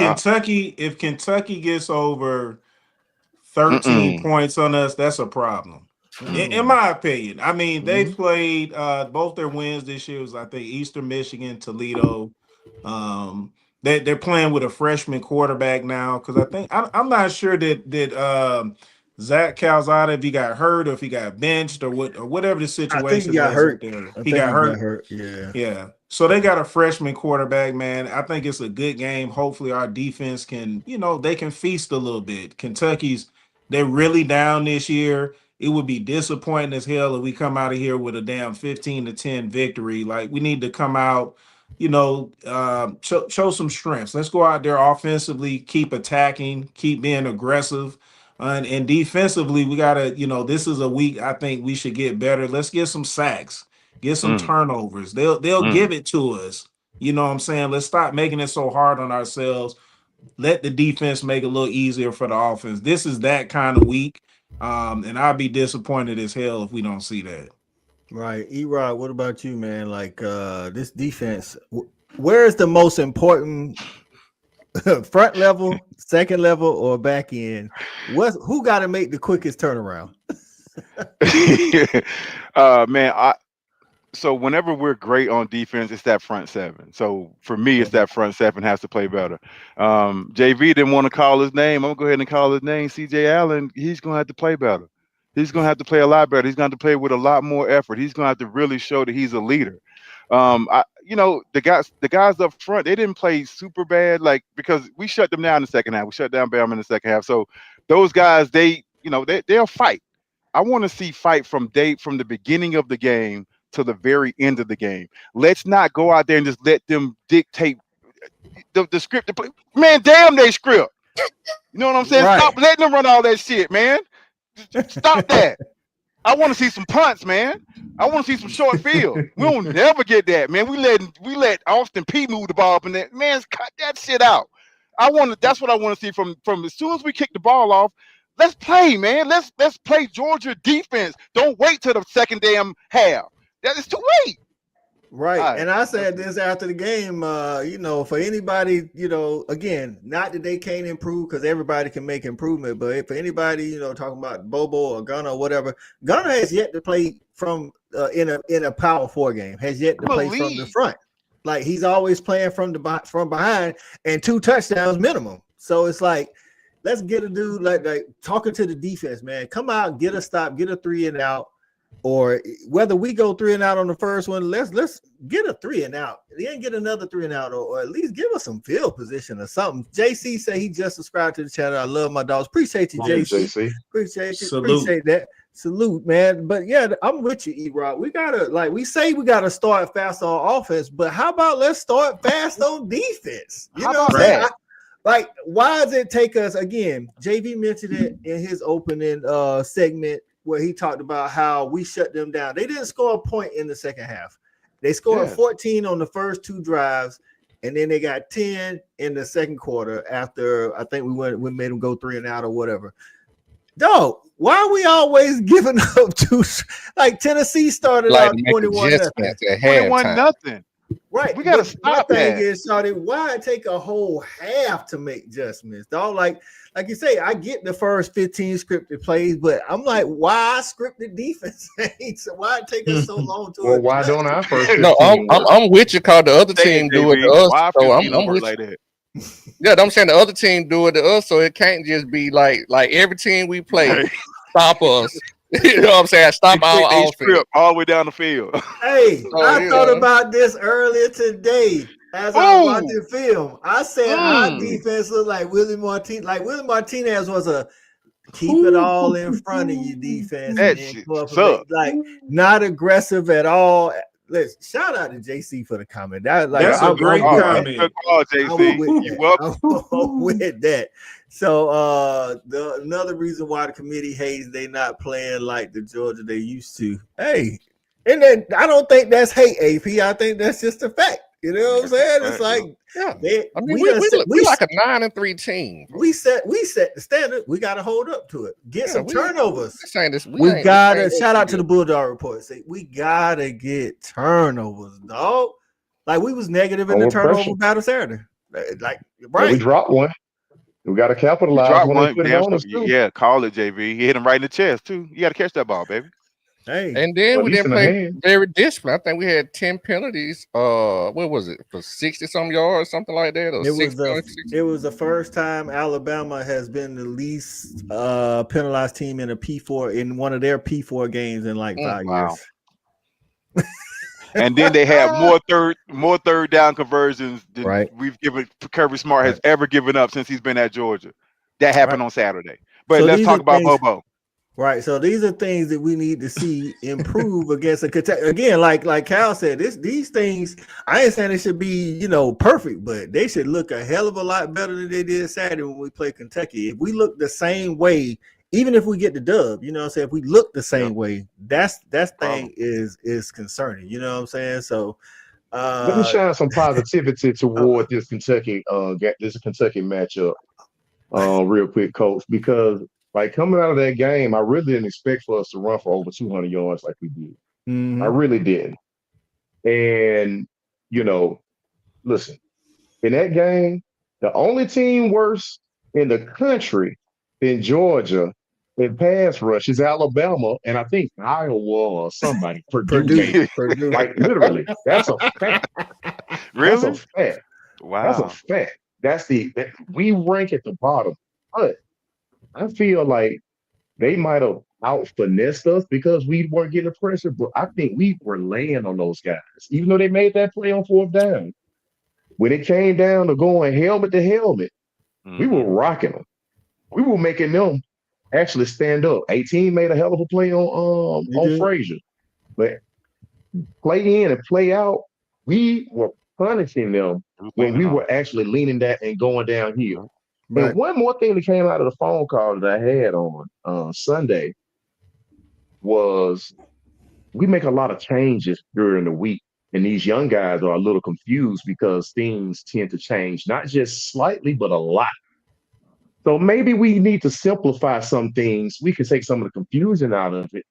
Kentucky gets over 13 points on us, that's a problem. In my opinion. I mean, they played both their wins this year was, I think, Eastern Michigan, Toledo. They're playing with a freshman quarterback now because I think I'm not sure that Zach Calzada, if he got hurt or if he got benched or whatever the situation I think he got hurt. He got hurt. Yeah. So they got a freshman quarterback, man. I think it's a good game. Hopefully our defense can, they can feast a little bit. They're really down this year. It would be disappointing as hell if we come out of here with a damn 15-10 victory. Like, we need to come out, show some strengths. Let's go out there offensively, keep attacking, keep being aggressive. And defensively, we got to, this is a week I think we should get better. Let's get some sacks, get some turnovers. They'll give it to us. You know what I'm saying? Let's stop making it so hard on ourselves. Let the defense make it a little easier for the offense. This is that kind of week. And I'll be disappointed as hell if we don't see that. Right. E-Rod, what about you, man? Like this defense, where is the most important front level, second level, or back end? Who got to make the quickest turnaround? Man, so whenever we're great on defense, it's that front seven. So for me, it's that front seven has to play better. JV didn't want to call his name. I'm gonna go ahead and call his name. CJ Allen, he's gonna have to play better. He's gonna have to play a lot better. He's gonna have to play with a lot more effort. He's gonna have to really show that he's a leader. The guys up front, they didn't play super bad, because we shut them down in the second half. We shut down Bama in the second half. So those guys, they'll fight. I want to see fight from the beginning of the game to the very end of the game. Let's not go out there and just let them dictate the script to play. Man, damn they script. You know what I'm saying? Right. Stop letting them run all that shit, man. Stop that. I want to see some punts, man. I want to see some short field. We don't never get that, man. We let Austin P move the ball up in there. Man, cut that shit out. That's what I want to see from as soon as we kick the ball off. Let's play, man. Let's play Georgia defense. Don't wait till the second damn half. That is too late. Right. And I said this after the game, for anybody, again, not that they can't improve because everybody can make improvement, but for anybody, talking about Bobo or Gunnar or whatever, Gunnar has yet to play from in a Power 4 game, has yet to play from the front. Like he's always playing from behind and 2 touchdowns minimum. So it's like, let's get a dude like talking to the defense, man. Come out, get a stop, get a 3 and out. Or whether we go 3 and out on the first one, let's get a 3 and out. Then get another 3 and out, or at least give us some field position or something. JC said he just subscribed to the channel. I love my dogs. Appreciate you, JC. Appreciate you. Salute. Appreciate that. Salute, man. But yeah, I'm with you, E-Rock. We gotta start fast on offense, but how about let's start fast on defense? You know what I'm saying? Like, why does it take us again? JV mentioned it in his opening segment where he talked about how we shut them down. They didn't score a point in the second half. They scored 14 on the first 2 drives, and then they got 10 in the second quarter after I think we made them go 3 and out or whatever. Dog, why are we always giving up to like Tennessee started out 21-0. Right. We gotta stop my thing that. is, Shawty, why take a whole half to make adjustments? Dog, like you say, I get the first 15 scripted plays, but I'm like, why scripted defense? So why it take us so long to Well, why don't I first? No, I'm with you because the other team do it to us. So I'm with like you. that. Yeah, I'm saying the other team do it to us, so it can't just be like every team we play stop us. You know what I'm saying? Stop our offense all the way down the field. Hey, I thought about this earlier today as I was watching film. I said our defense looked like Willie Martinez. Like Willie Martinez was a keep it all in front of you defense, and then go up and make, like not aggressive at all. Listen, shout out to JC for the comment. That's a great comment. Good call, JC. You're welcome. I'm with that. So another reason why the committee hates they not playing like the Georgia they used to. Hey, and then I don't think that's hate, AP. I think that's just a fact. You know what I'm saying? It's like, we like a 9-3 team. We set the standard. We got to hold up to it. Get some turnovers. We gotta shout out to the Bulldog report. Say we gotta get turnovers, dog. Like we was negative in the turnover battle Saturday. Like right, we dropped one. We got to capitalize when they put it on us too. Yeah, call it, JV. He hit him right in the chest too. You got to catch that ball, baby. Hey, and then we didn't play very disciplined. I think we had 10 penalties. What was it for 60-some yards, something like that? Or it was the first time Alabama has been the least penalized team in a P4 in one of their P4 games in like 5 years. And then they have more third down conversions than we've given Kirby Smart has ever given up since he's been at Georgia. That happened on Saturday. But let's talk about Bobo. Right, so these are things that we need to see improve against a Kentucky. Again, like Cal said, these things. I ain't saying they should be perfect, but they should look a hell of a lot better than they did Saturday when we played Kentucky. If we look the same way, even if we get the dub, you know what I'm saying? If we look the same way, that thing is concerning. You know what I'm saying? So let me shine some positivity toward this Kentucky matchup, real quick, Coach, because. Like coming out of that game, I really didn't expect for us to run for over 200 yards like we did. I really didn't. And, listen, in that game, the only team worse in the country than Georgia in pass rush is Alabama, and I think Iowa or somebody, Purdue. Like literally, that's a fact. Really? That's a fact. Wow. That's a fact. We rank at the bottom, but I feel like they might have out-finessed us because we weren't getting pressure, but I think we were laying on those guys. Even though they made that play on 4th down, when it came down to going helmet to helmet, we were rocking them. We were making them actually stand up. 18 made a hell of a play on Frazier. But play in and play out, we were punishing them when we were actually leaning that and going downhill. Right. And one more thing that came out of the phone call that I had on Sunday was we make a lot of changes during the week, and these young guys are a little confused because things tend to change, not just slightly, but a lot. So maybe we need to simplify some things. We can take some of the confusion out of it.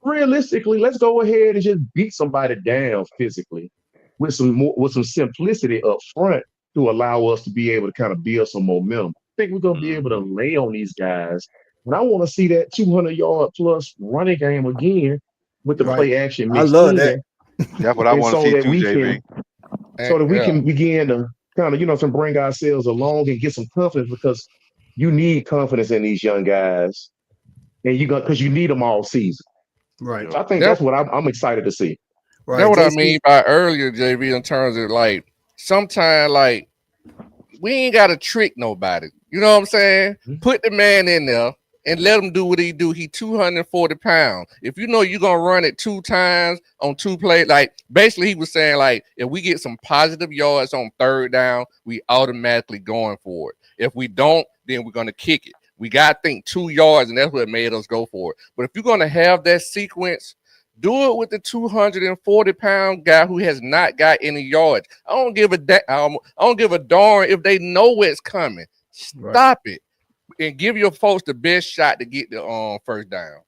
Realistically, let's go ahead and just beat somebody down physically with some simplicity up front to allow us to be able to kind of build some momentum. I think we're going to be able to lay on these guys. And I want to see that 200-yard plus running game again with the play action mixed in. I love that. That's what I want to see too, JV. So that we can begin to kind of, bring ourselves along and get some confidence, because you need confidence in these young guys, and because you need them all season. Right. So I think that's what I'm excited to see. Right. That's what I mean by earlier, JV, in terms of sometimes we ain't got to trick nobody. You know what I'm saying? Put the man in there and let him do what he do. He 240 pounds. If you know you're gonna run it 2 times on 2 plays, like basically he was saying, like, if we get some positive yards on 3rd down, we automatically going for it. If we don't, then we're gonna kick it. We got to think 2 yards, and that's what made us go for it. But if you're gonna have that sequence, do it with the 240-pound guy who has not got any yards. I don't give a darn if they know what's coming. Stop it and give your folks the best shot to get the first down.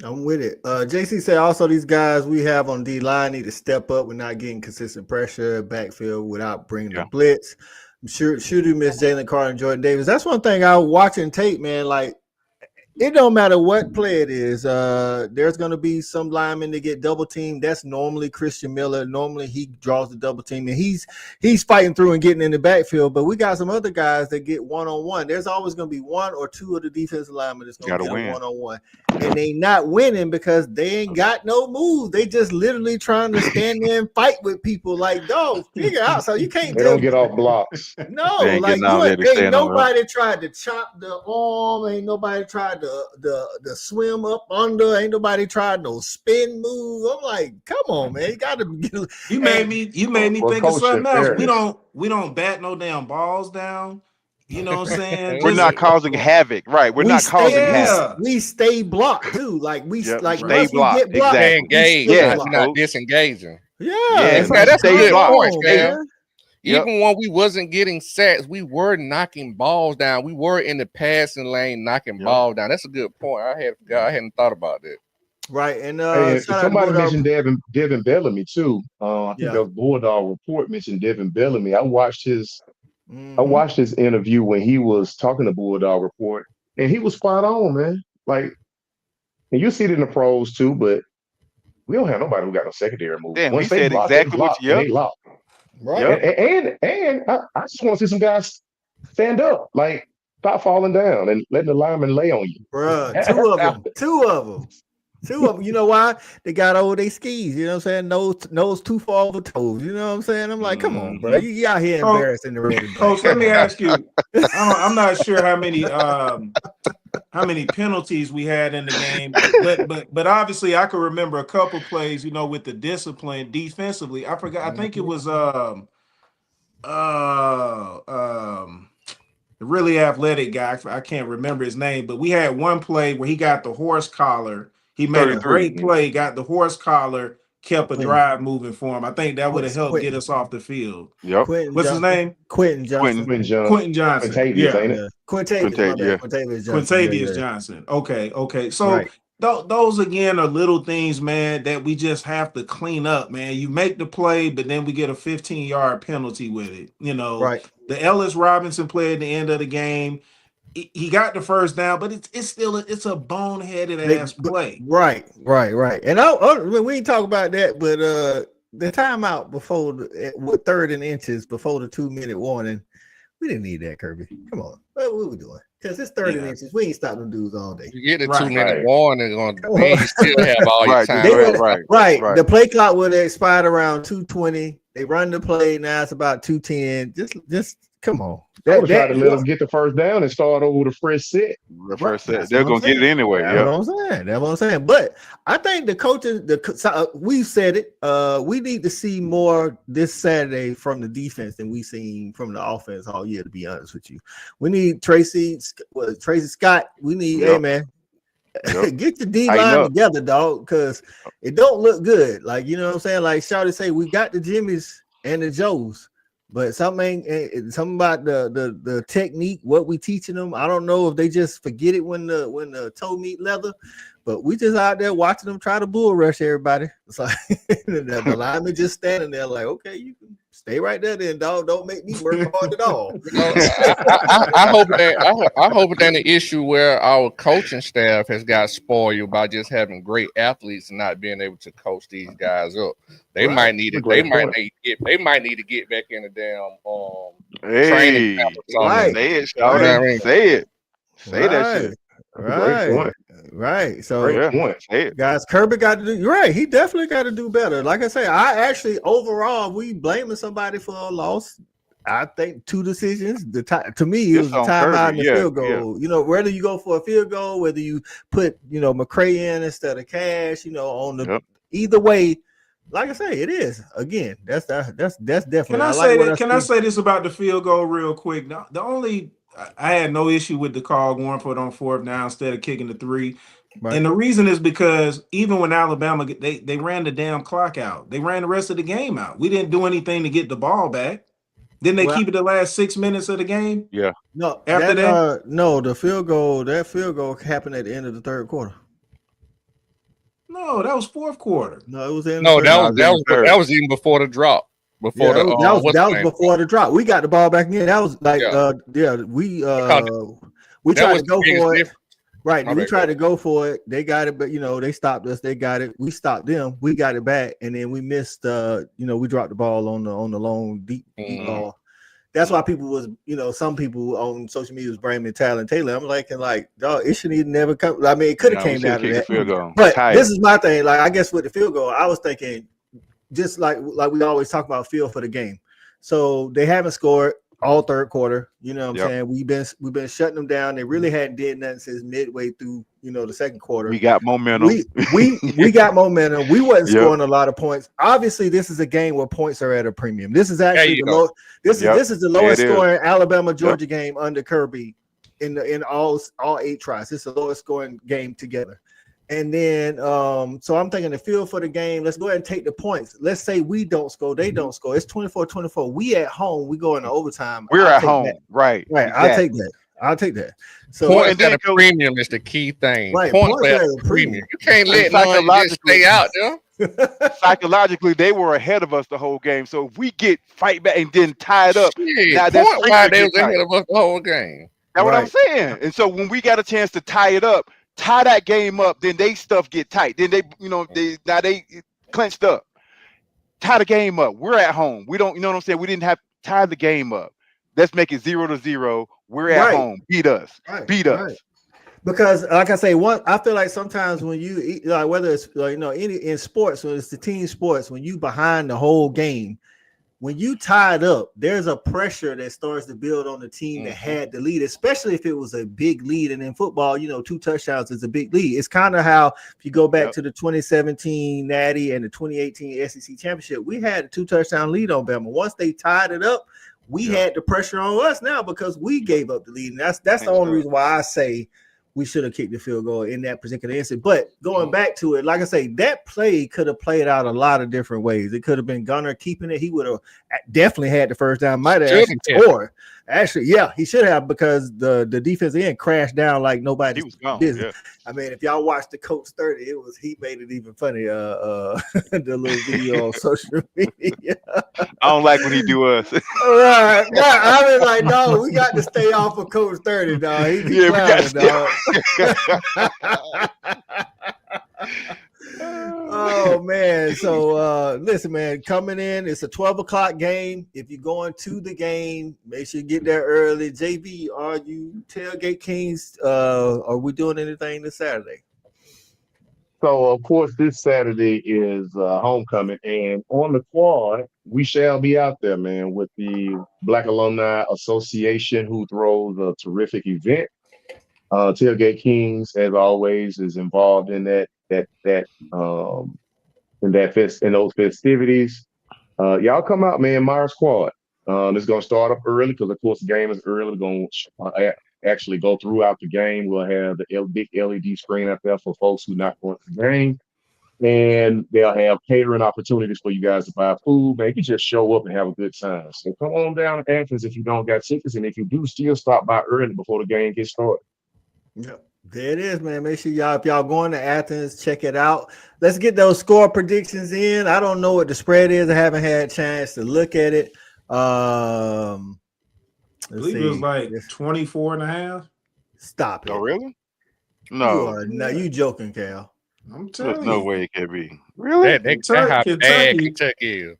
I'm with it. JC said also these guys we have on D line need to step up. We're not getting consistent pressure backfield without bringing the blitz. I'm sure you miss Jalen Carter and Jordan Davis. That's one thing I was watching tape, man. Like, it don't matter what play it is. There's going to be some linemen that get double teamed. That's normally Christian Miller. Normally he draws the double team, and he's fighting through and getting in the backfield. But we got some other guys that get one-on-one. There's always going to be 1 or 2 of the defensive linemen that's going to get a one-on-one. And they not winning because they ain't got no moves. They just literally trying to stand there and fight with people. Like, dog, figure out. So you can't. They don't get off blocks. No, like ain't nobody tried to chop the arm. Ain't nobody tried to the swim up under. Ain't nobody tried no spin move. I'm like, come on, man. You gotta get. You made me think of something else. We don't bat no damn balls down. You know what I'm saying? We're not causing havoc, right? We're not causing havoc. We stay blocked too. Like stay blocked. Exactly. Engaged. Not disengaging. Yeah, that's a good point, man. Even when we wasn't getting sacks, we were knocking balls down. We were in the passing lane knocking balls down. That's a good point. I hadn't thought about that. Right, and somebody mentioned Devin Bellamy too. I think that was Bulldog Report mentioned Devin Bellamy. I watched his interview when he was talking to Bulldog Report, and he was spot on, man. Like, and you see it in the pros too, but we don't have nobody who got no secondary move. Damn, he said exactly what they lock. Right, and I just want to see some guys stand up, like stop falling down and letting the lineman lay on you. Bruh, two of them. You know why? They got over their skis. You know what I'm saying? Nose too far over toes. You know what I'm saying? I'm like, come on, bro. You out here embarrassing the red. Coach, let me ask you. I'm not sure how many penalties we had in the game, but obviously I can remember a couple plays, you know, with the discipline defensively. I forgot. I think it was the really athletic guy. I can't remember his name, but we had one play where he got the horse collar. He made a great play, got the horse collar, kept a drive moving for him. I think that would have helped get us off the field. Yep. What's his name? Quentin Johnson. Quentin Johnson. Quintavious Johnson. Okay. So those again are little things, man, that we just have to clean up, man. You make the play, but then we get a 15-yard penalty with it. You know, the Ellis Robinson play at the end of the game. He got the first down, but it's still a boneheaded ass play. Right. And we ain't talk about that, but the timeout before with 3rd and inches before the 2-minute warning, we didn't need that, Kirby. Come on, what we doing? Because it's 3rd and inches. We ain't stopping them dudes all day. You get a 2-minute warning on, you still have all your time. Right. The play clock would have expired around 2:20. They run the play now. It's about 2:10. Just come on. I would try to let them get the first down and start over the fresh set. They're gonna get it anyway. That's what I'm saying. But I think the coaches, we've said it. We need to see more this Saturday from the defense than we've seen from the offense all year. To be honest with you, we need Tracy Scott. We need, hey man, get your D line together, dog, because it don't look good. Like, you know what I'm saying? Like Shawty say, we got the Jimmys and the Joes. But something about the technique, what we teaching them. I don't know if they just forget it when the toe meet leather, but we just out there watching them try to bull rush everybody. It's like the lineman just standing there like, okay, you can stay right there then, dog. Don't make me work hard at all. I hope that the issue where our coaching staff has got spoiled by just having great athletes and not being able to coach these guys up. They might need to. They might need to get back in the damn training camp or something. Say it, Shawty. Say it. Say that shit. Right. So, guys, Kirby got to do right. He definitely got to do better. Like I say, overall we blaming somebody for a loss. I think two decisions. To me, it It's was the on timeout and Kirby. the Yeah, field goal. You know, whether you go for a field goal, whether you put McCray in instead of Cash. On the either way. Like I say, it is. Again, that's definitely. Can I say that? Can I say this about the field goal real quick? The only I had no issue with the call going for it on 4th down instead of kicking the 3. Right. And the reason is because even when Alabama they ran the damn clock out, they ran the rest of the game out. We didn't do anything to get the ball back. Didn't they keep it the last 6 minutes of the game? Yeah. No. After that, no, the field goal. That field goal happened at the end of the 3rd quarter. No, that was 4th quarter. No, it was in. No, that was even before the drop. Before that was before the drop. We got the ball back in. That was like we tried to go for it. Right. We tried to go for it. They got it, but they stopped us. They got it. We stopped them. We got it back, and then we missed. We dropped the ball on the long deep ball. That's why people was, some people on social media was blaming Tyler Taylor. I'm like, dog, it shouldn't even never come. I mean, it could have came down to that. But this is my thing. Like, I guess with the field goal, I was thinking, just like we always talk about, feel for the game. So they haven't scored all 3rd quarter. You know what I'm saying? We've been shutting them down. They really hadn't did nothing since midway through, the 2nd quarter. We got momentum. We got momentum. We wasn't scoring a lot of points. Obviously, this is a game where points are at a premium. This is actually this is the lowest scoring Alabama Georgia game under Kirby in all 8 tries. It's the lowest scoring game together. And then, so I'm thinking the feel for the game. Let's go ahead and take the points. Let's say we don't score, they don't score. It's 24-24. We at home. We go into overtime. We're at home, right? Exactly. I'll take that. So points at a premium is the key thing. Right, points at a premium. You can't let none just stay out there. Psychologically, they were ahead of us the whole game. So if we get fight back and then tie it up, now they was ahead of us the whole game. That's what I'm saying. And so when we got a chance to tie it up, tie that game up, then they stuff get tight. Then they clenched up. Tie the game up. We're at home. We don't, what I'm saying? We didn't have to tie the game up. Let's make it 0-0. We're at home. Beat us. Beat us. Because, like I say, I feel like sometimes when you eat, like whether it's in sports, when it's the team sports, when you behind the whole game, when you tied up, there's a pressure that starts to build on the team that had the lead, especially if it was a big lead. And in football, 2 touchdowns is a big lead. It's kind of how, if you go back to the 2017 Natty and the 2018 SEC Championship, we had a 2-touchdown lead on Bama. Once they tied it up, we had the pressure on us now because we gave up the lead. And that's the only reason why I say we should have kicked the field goal in that particular instance. But going back to it, like I say, that play could have played out a lot of different ways. It could have been Gunner keeping it. He would have definitely had the first down. Might have actually scored. Actually, yeah, he should have, because the defensive end crashed down like nobody's business. I mean, if y'all watched the Coach 30, he made it even funny. The little video on social media. I don't like when he do us. Right. I was like, no, we got to stay off of Coach 30, dog. He clowning, dog. Oh man, so listen, man, coming in, it's a 12:00 game. If you're going to the game, make sure you get there early. JB, are you Tailgate Kings? Are we doing anything this Saturday? So of course this Saturday is homecoming, and on the quad we shall be out there, man, with the Black Alumni Association, who throws a terrific event. Tailgate Kings, as always, is involved in in those festivities. Y'all come out, man. Myers Quad. It's gonna start up early because, of course, the game is early. We're gonna actually go throughout the game. We'll have the big LED screen up there for folks who not going to the game, and they'll have catering opportunities for you guys to buy food. Man, you can just show up and have a good time. So come on down to Athens if you don't got tickets, and if you do, still stop by early before the game gets started. Yep. There it is, man. Make sure if y'all going to Athens, check it out. Let's get those score predictions in. I don't know what the spread is. I haven't had a chance to look at it. I believe it was like 24.5. Stop it. Oh, really? No. You joking, Cal. I'm telling There's you. no way it can be. Really?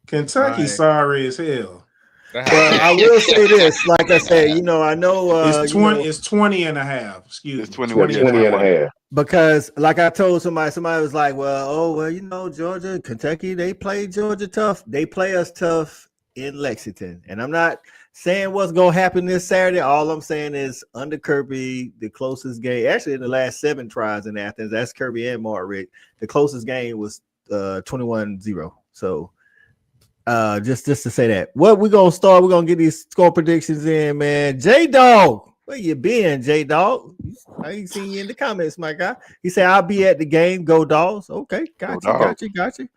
Kentucky sorry as hell. Well, I will say this, like I said, I know it's 20. It's 20.5. Excuse me. It's 20.5. Because, like I told somebody was like, Georgia, Kentucky, they play Georgia tough. They play us tough in Lexington, and I'm not saying what's gonna happen this Saturday. All I'm saying is under Kirby, the closest game, actually in the last 7 tries in Athens, that's Kirby and Marrick. The closest game was 21-0. So just to say that. What we're gonna start, we're gonna get these score predictions in, man. J-Dog, where you been, J-Dog? I ain't seen you in the comments, my guy. He said, I'll be at the game. Go Dogs. Okay, got you.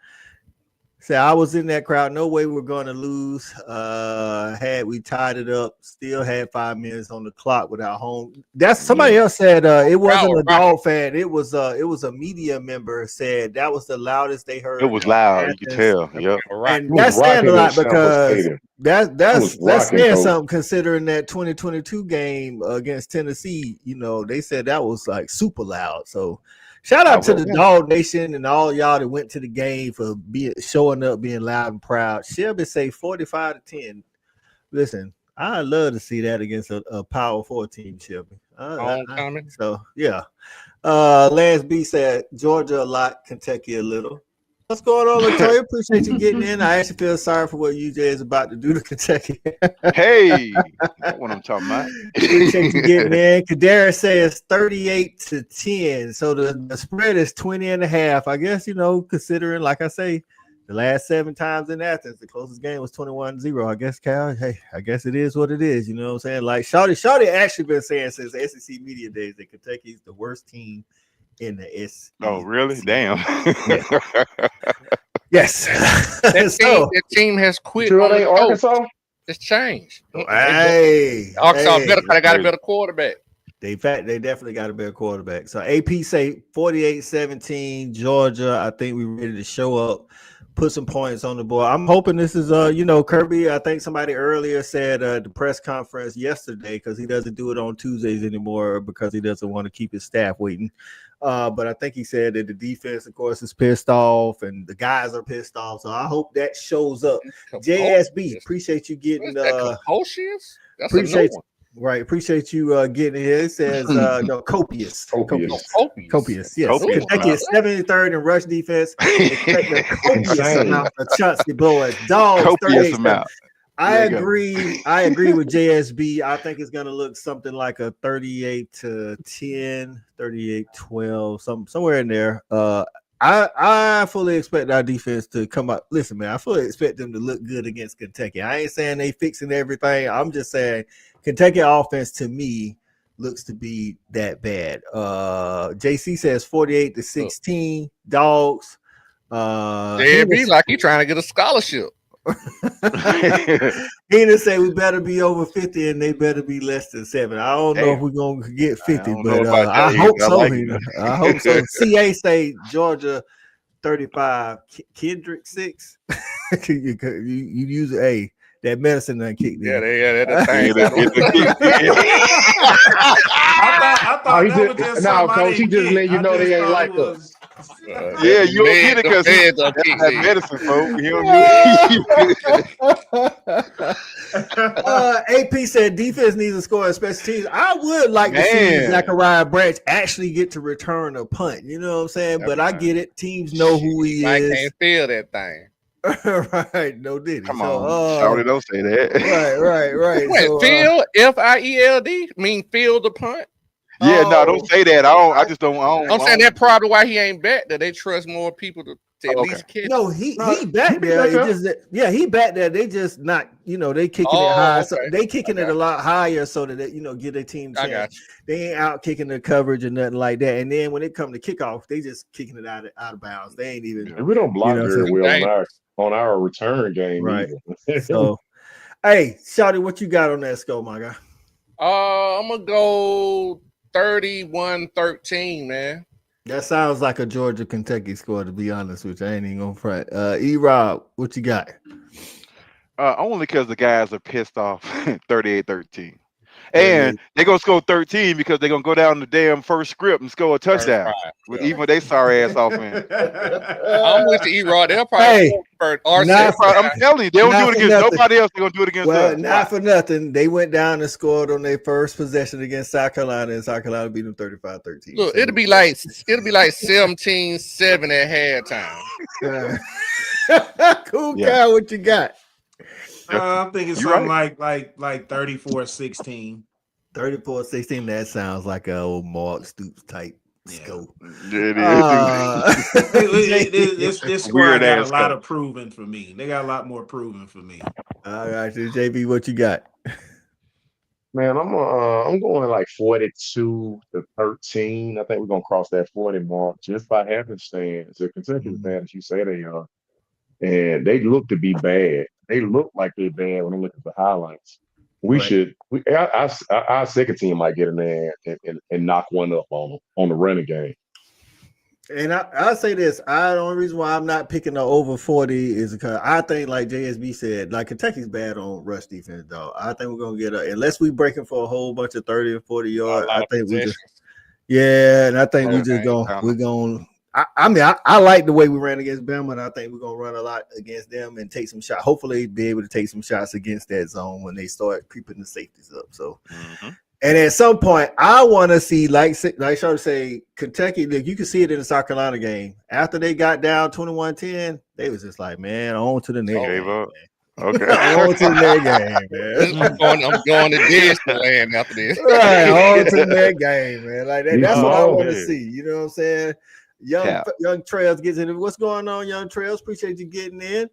Say I was in that crowd. No way we're going to lose. Had we tied it up, still had 5 minutes on the clock without home. That's somebody else said it wasn't a dog fan. It was a media member said that was the loudest they heard. It was loud. You could tell. Yep. And that's saying a lot because that's saying something considering that 2022 game against Tennessee. You know, they said that was like super loud. So. Shout out to the Dog Nation and all y'all that went to the game for showing up, being loud and proud. Shelby say 45-10. Listen, I love to see that against a Power 4 team, Shelby. So yeah. Lance B said Georgia a lot, Kentucky a little. What's going on, Latoya? Appreciate you getting in. I actually feel sorry for what UJ is about to do to Kentucky. Hey, that's what I'm talking about. Appreciate you getting in. Kadara says 38-10. So the spread is 20.5. I guess, considering, like I say, the last 7 times in Athens, the closest game was 21-0. I guess, Cal, hey, I guess it is what it is. You know what I'm saying? Like, Shawty actually been saying since SEC Media Days that Kentucky's the worst team in the SEC. Oh, really? Damn. Yes. That team has quit. Arkansas? It's changed. Arkansas got a better quarterback. They definitely got a better quarterback. So AP say 48-17 Georgia. I think we're ready to show up, put some points on the board. I'm hoping this is Kirby. I think somebody earlier said the press conference yesterday because he doesn't do it on Tuesdays anymore because he doesn't want to keep his staff waiting. But I think he said that the defense, of course, is pissed off and the guys are pissed off. So I hope that shows up. JSB, appreciate you getting appreciate you. Right, appreciate you getting here. It says copious. Yes, Kentucky is 73rd in rush defense. Expect a copious amount of Chauncey Boys. Dogs. Copious amount. I agree with JSB. I think it's going to look something like a 38-10, 38-12, somewhere in there. I fully expect our defense to come up. Listen, man, I fully expect them to look good against Kentucky. I ain't saying they fixing everything. I'm just saying Kentucky offense to me looks to be that bad. JC says 48-16 Dogs. JB like he trying to get a scholarship. He say we better be over 50 and they better be less than 7. I don't know if we're gonna get 50, but I hope so. I hope so. CA say Georgia 35, Kendrick 6. you use that medicine that kicked in. That thing. I thought Coach, he just let you know they ain't like us. You don't get it because he that medicine, folks. AP said defense needs to score on special teams. I would like to see Zachariah Branch actually get to return a punt. You know what I'm saying? But I get it. Teams know who he is. I can't feel that thing. Right, no diddy. Come on, sorry, don't say that. Right. Wait, field FIELD mean field the punt. Yeah, no, don't say that. I just don't. I'm saying that's probably why he ain't back there. They trust more people to at least catch. No, he back there. He back there. They just not, they kicking it high. Okay. So they kicking it a lot higher so that they, give their team a chance. They ain't out kicking the coverage or nothing like that. And then when it come to kickoff, they just kicking it out of bounds. They ain't even. We don't block very well on our return game. Right. So, hey, Shawty, what you got on that score, my guy? I'm gonna go 31-13, man. That sounds like a Georgia Kentucky score, to be honest with you. I ain't even gonna front. E-Rob, what you got? Only because the guys are pissed off 38-13. And they're going to score 13 because they're going to go down the damn first script and score a touchdown. Even with their sorry ass offense. I'm with the E-Rod. They'll probably I'm telling you, they don't do it against nobody else. They're going to do it against us. Not for nothing. They went down and scored on their first possession against South Carolina, and South Carolina beat them 35-13. Look, it'll be like 17-7 at halftime. Cool, Kyle, what you got? I'm thinking something like 34-16. 34-16. That sounds like an old Mark Stoops type scope. It is. This squad Weird got a ass lot scope. of proving for me. They got a lot more proving for me. All right, so JB, what you got? Man, I'm going like 42-13. I think we're gonna cross that 40 mark just by happenstance. The Kentucky's bad as you say they are, and they look to be bad. They look like they're bad when I look at the highlights. Our second team might get in there and knock one up on the running game. And I'll say this: the only reason why I'm not picking the over 40 is because I think, like JSB said, like Kentucky's bad on rush defense, though. I think we're gonna get unless we breaking for a whole bunch of 30 and 40 yards. I think we just, and I think we're going. I mean, I like the way we ran against Bama, and I think we're gonna run a lot against them and take some shots. Hopefully, be able to take some shots against that zone when they start creeping the safeties up. So. And at some point, I want to see, like Shorty say, Kentucky. Look, you can see it in the South Carolina game. After they got down 21-10, they was just like, man, on to the next game. Man. Okay. On to the next game, man. I'm going to Disneyland after this. Right, on to the next game, man. Like that. That's what I want to see. You know what I'm saying? Young Trails gets in. What's going on, Young Trails? Appreciate you getting in.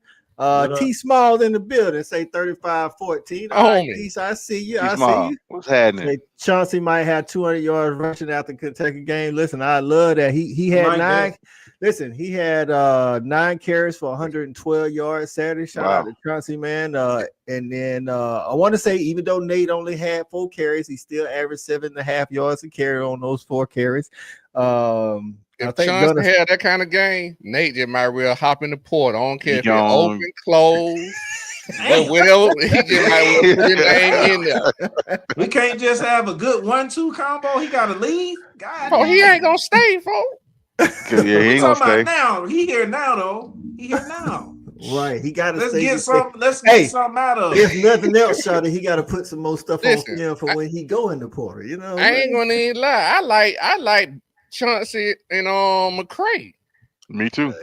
T Small in the building, say 35-14. All right, T, I see you. I see you. What's happening? Chauncey might have 200 yards rushing after the Kentucky game. Listen, I love that. He had nine. Listen, he had 9 carries for 112 yards Saturday. Shout out to Chauncey, man. And then I want to say, even though Nate only had 4 carries, he still averaged 7.5 yards a carry on those 4 carries. If Chauncey had that kind of game, Nate just might well hop in the port. I don't care if it's open, closed, whatever. He just might well put his name in there. We can't just have a good 1-2 combo. He got to leave. God, he ain't gonna stay, folks. He ain't gonna stay. Now he here now, though. He here now. Right, he got to. Let's get something out of it. If nothing else, Shawty, he got to put some more stuff on film for when he go in the portal. You know, I ain't gonna even lie. I like Chauncey and McCray. Me too.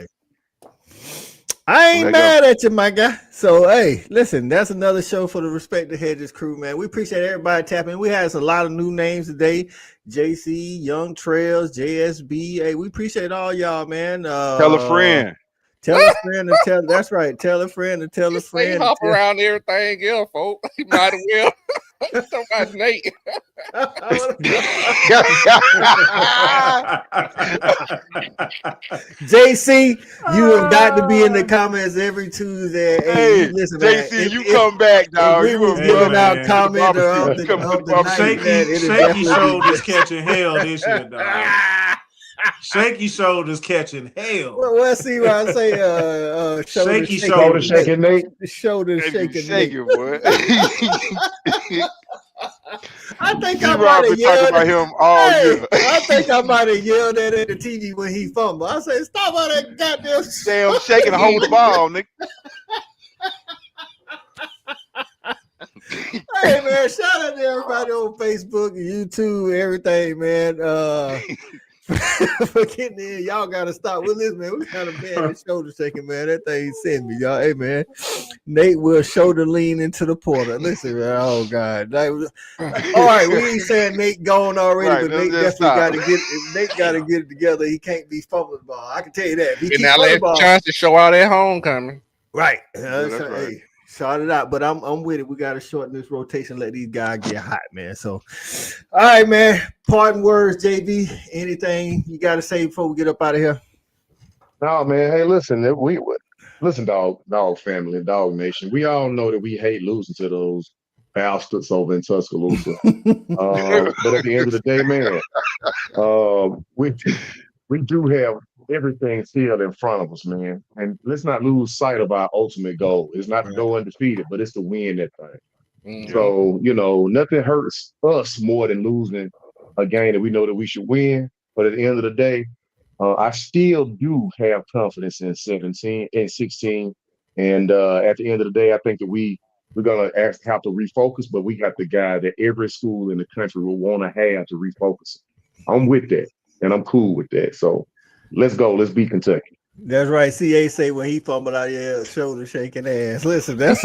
I ain't mad at you, my guy. So, hey, listen, that's another show for the Respect the Hedges crew, man. We appreciate everybody tapping. We had a lot of new names today. JC, Young Trails, JSB. Hey, we appreciate all y'all, man. Tell a friend. Tell a friend and tell. That's right. Tell a friend and tell a friend. Hop around everything else, folks. He might as well. Somebody Nate. JC, you have got to be in the comments every Tuesday. Hey, listen, JC, man, you come back, dog. We was giving out comments of the night. Shaky shoulders catching hell this year, dog. Shaky shoulders catching hell. Well, see what I say. Shaky shoulders shaking, Nate. Shoulders shaking, boy. I think I might have yelled about him all year. I think I might have yelled at the TV when he fumbled. I said, "Stop all that goddamn shaking and hold the ball, nigga." Hey man, shout out to everybody on Facebook, YouTube, everything, man. For getting in, y'all gotta stop with this, man. We kind of bad at shoulder shaking, man. That thing sent me, y'all. Hey man, Nate will shoulder lean into the portal. Listen, man. Oh god. All right, we ain't saying Nate gone already, right, but Nate definitely got to get it. Nate got to get it together. He can't be fumbling the ball. I can tell you that. If he now let Chance to show out at homecoming. Right. Right. Hey, shout it out, but I'm with it. We got to shorten this rotation, let these guys get hot, man. So, all right, man. Parting words, JB. Anything you got to say before we get up out of here? No, man. Hey, listen, listen, dog family, dog nation. We all know that we hate losing to those bastards over in Tuscaloosa. But at the end of the day, man, we do have everything still in front of us, man. And let's not lose sight of our ultimate goal. It's not to go undefeated, but it's to win that thing. Mm-hmm. So, nothing hurts us more than losing a game that we know that we should win. But at the end of the day, I still do have confidence in 17 and 16. And at the end of the day, I think that we're going to have to refocus, but we got the guy that every school in the country will want to have to refocus. I'm with that, and I'm cool with that. So let's go. Let's beat Kentucky. That's right. CA say when he fumbled out here, shoulder shaking ass. Listen, that's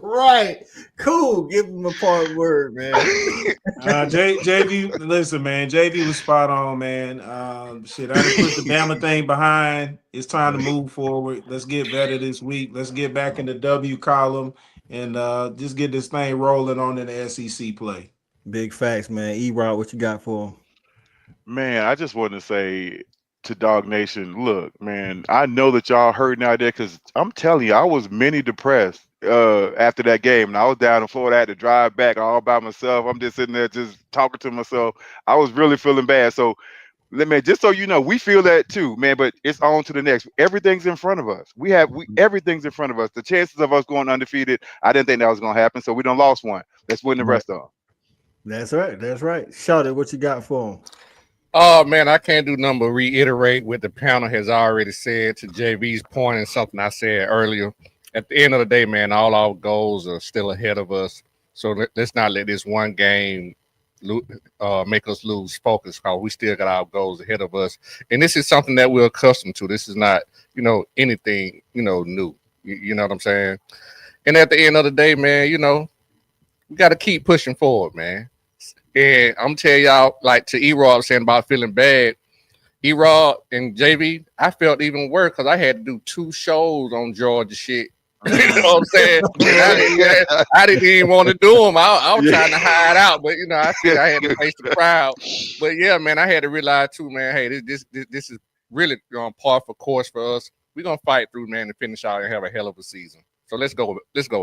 right. Cool. Give him a part word, man. JV, listen, man. JV was spot on, man. Shit, I done put the Bama thing behind. It's time to move forward. Let's get better this week. Let's get back in the W column and just get this thing rolling on in the SEC play. Big facts, man. E-Rod, what you got for him? Man, I just want to say to Dog Nation, look, man, I know that y'all hurting out there because I'm telling you, I was mini depressed after that game. And I was down in Florida. I had to drive back all by myself. I'm just sitting there just talking to myself. I was really feeling bad. So, man, just so you know, we feel that too, man, but it's on to the next. Everything's in front of us. Everything's in front of us. The chances of us going undefeated, I didn't think that was going to happen. So we done lost one. Let's win the rest of them. That's right. That's right. Shawty, what you got for him? Oh man, I can't do nothing but reiterate what the panel has already said to JV's point and something I said earlier. At the end of the day, man, all our goals are still ahead of us. So let's not let this one game make us lose focus, because we still got our goals ahead of us. And this is something that we're accustomed to. This is not, anything, new. You know what I'm saying? And at the end of the day, man, we got to keep pushing forward, man. And I'm telling y'all, like to E-Rod saying about feeling bad, E-Rod and JV, I felt even worse because I had to do 2 shows on Georgia shit. You know what I'm saying? I didn't even want to do them. I was trying to hide out, but I had to face the crowd. But yeah, man, I had to realize too, man. Hey, this is really par for course for us. We're gonna fight through, man, to finish out and have a hell of a season. So let's go,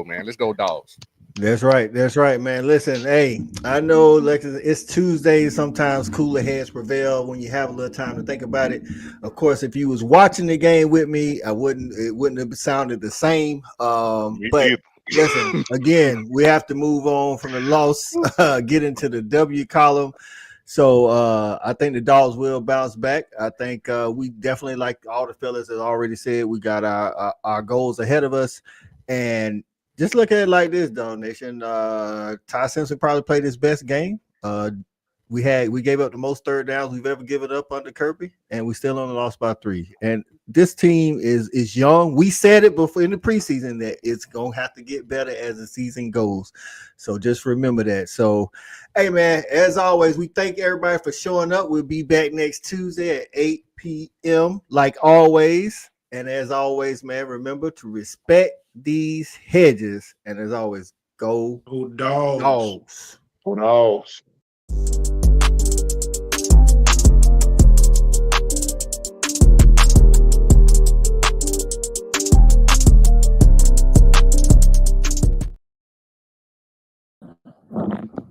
man. Let's go, Dogs. That's right, man. Listen, hey, I know like it's Tuesday. Sometimes cooler heads prevail when you have a little time to think about it. Of course, if you was watching the game with me, it wouldn't have sounded the same. But listen, again, we have to move on from the loss, get into the W column. So I think the Dogs will bounce back. I think we definitely, like all the fellas have already said, we got our goals ahead of us. And just look at it like this, Dog Nation. Ty Simpson probably played his best game. We gave up the most third downs we've ever given up under Kirby, and we still only lost by 3. And this team is young. We said it before in the preseason that it's gonna have to get better as the season goes. So just remember that. So, hey man, as always, we thank everybody for showing up. We'll be back next Tuesday at 8 p.m. like always. And as always, man, remember to respect these hedges. And as always, go Dogs. Dogs.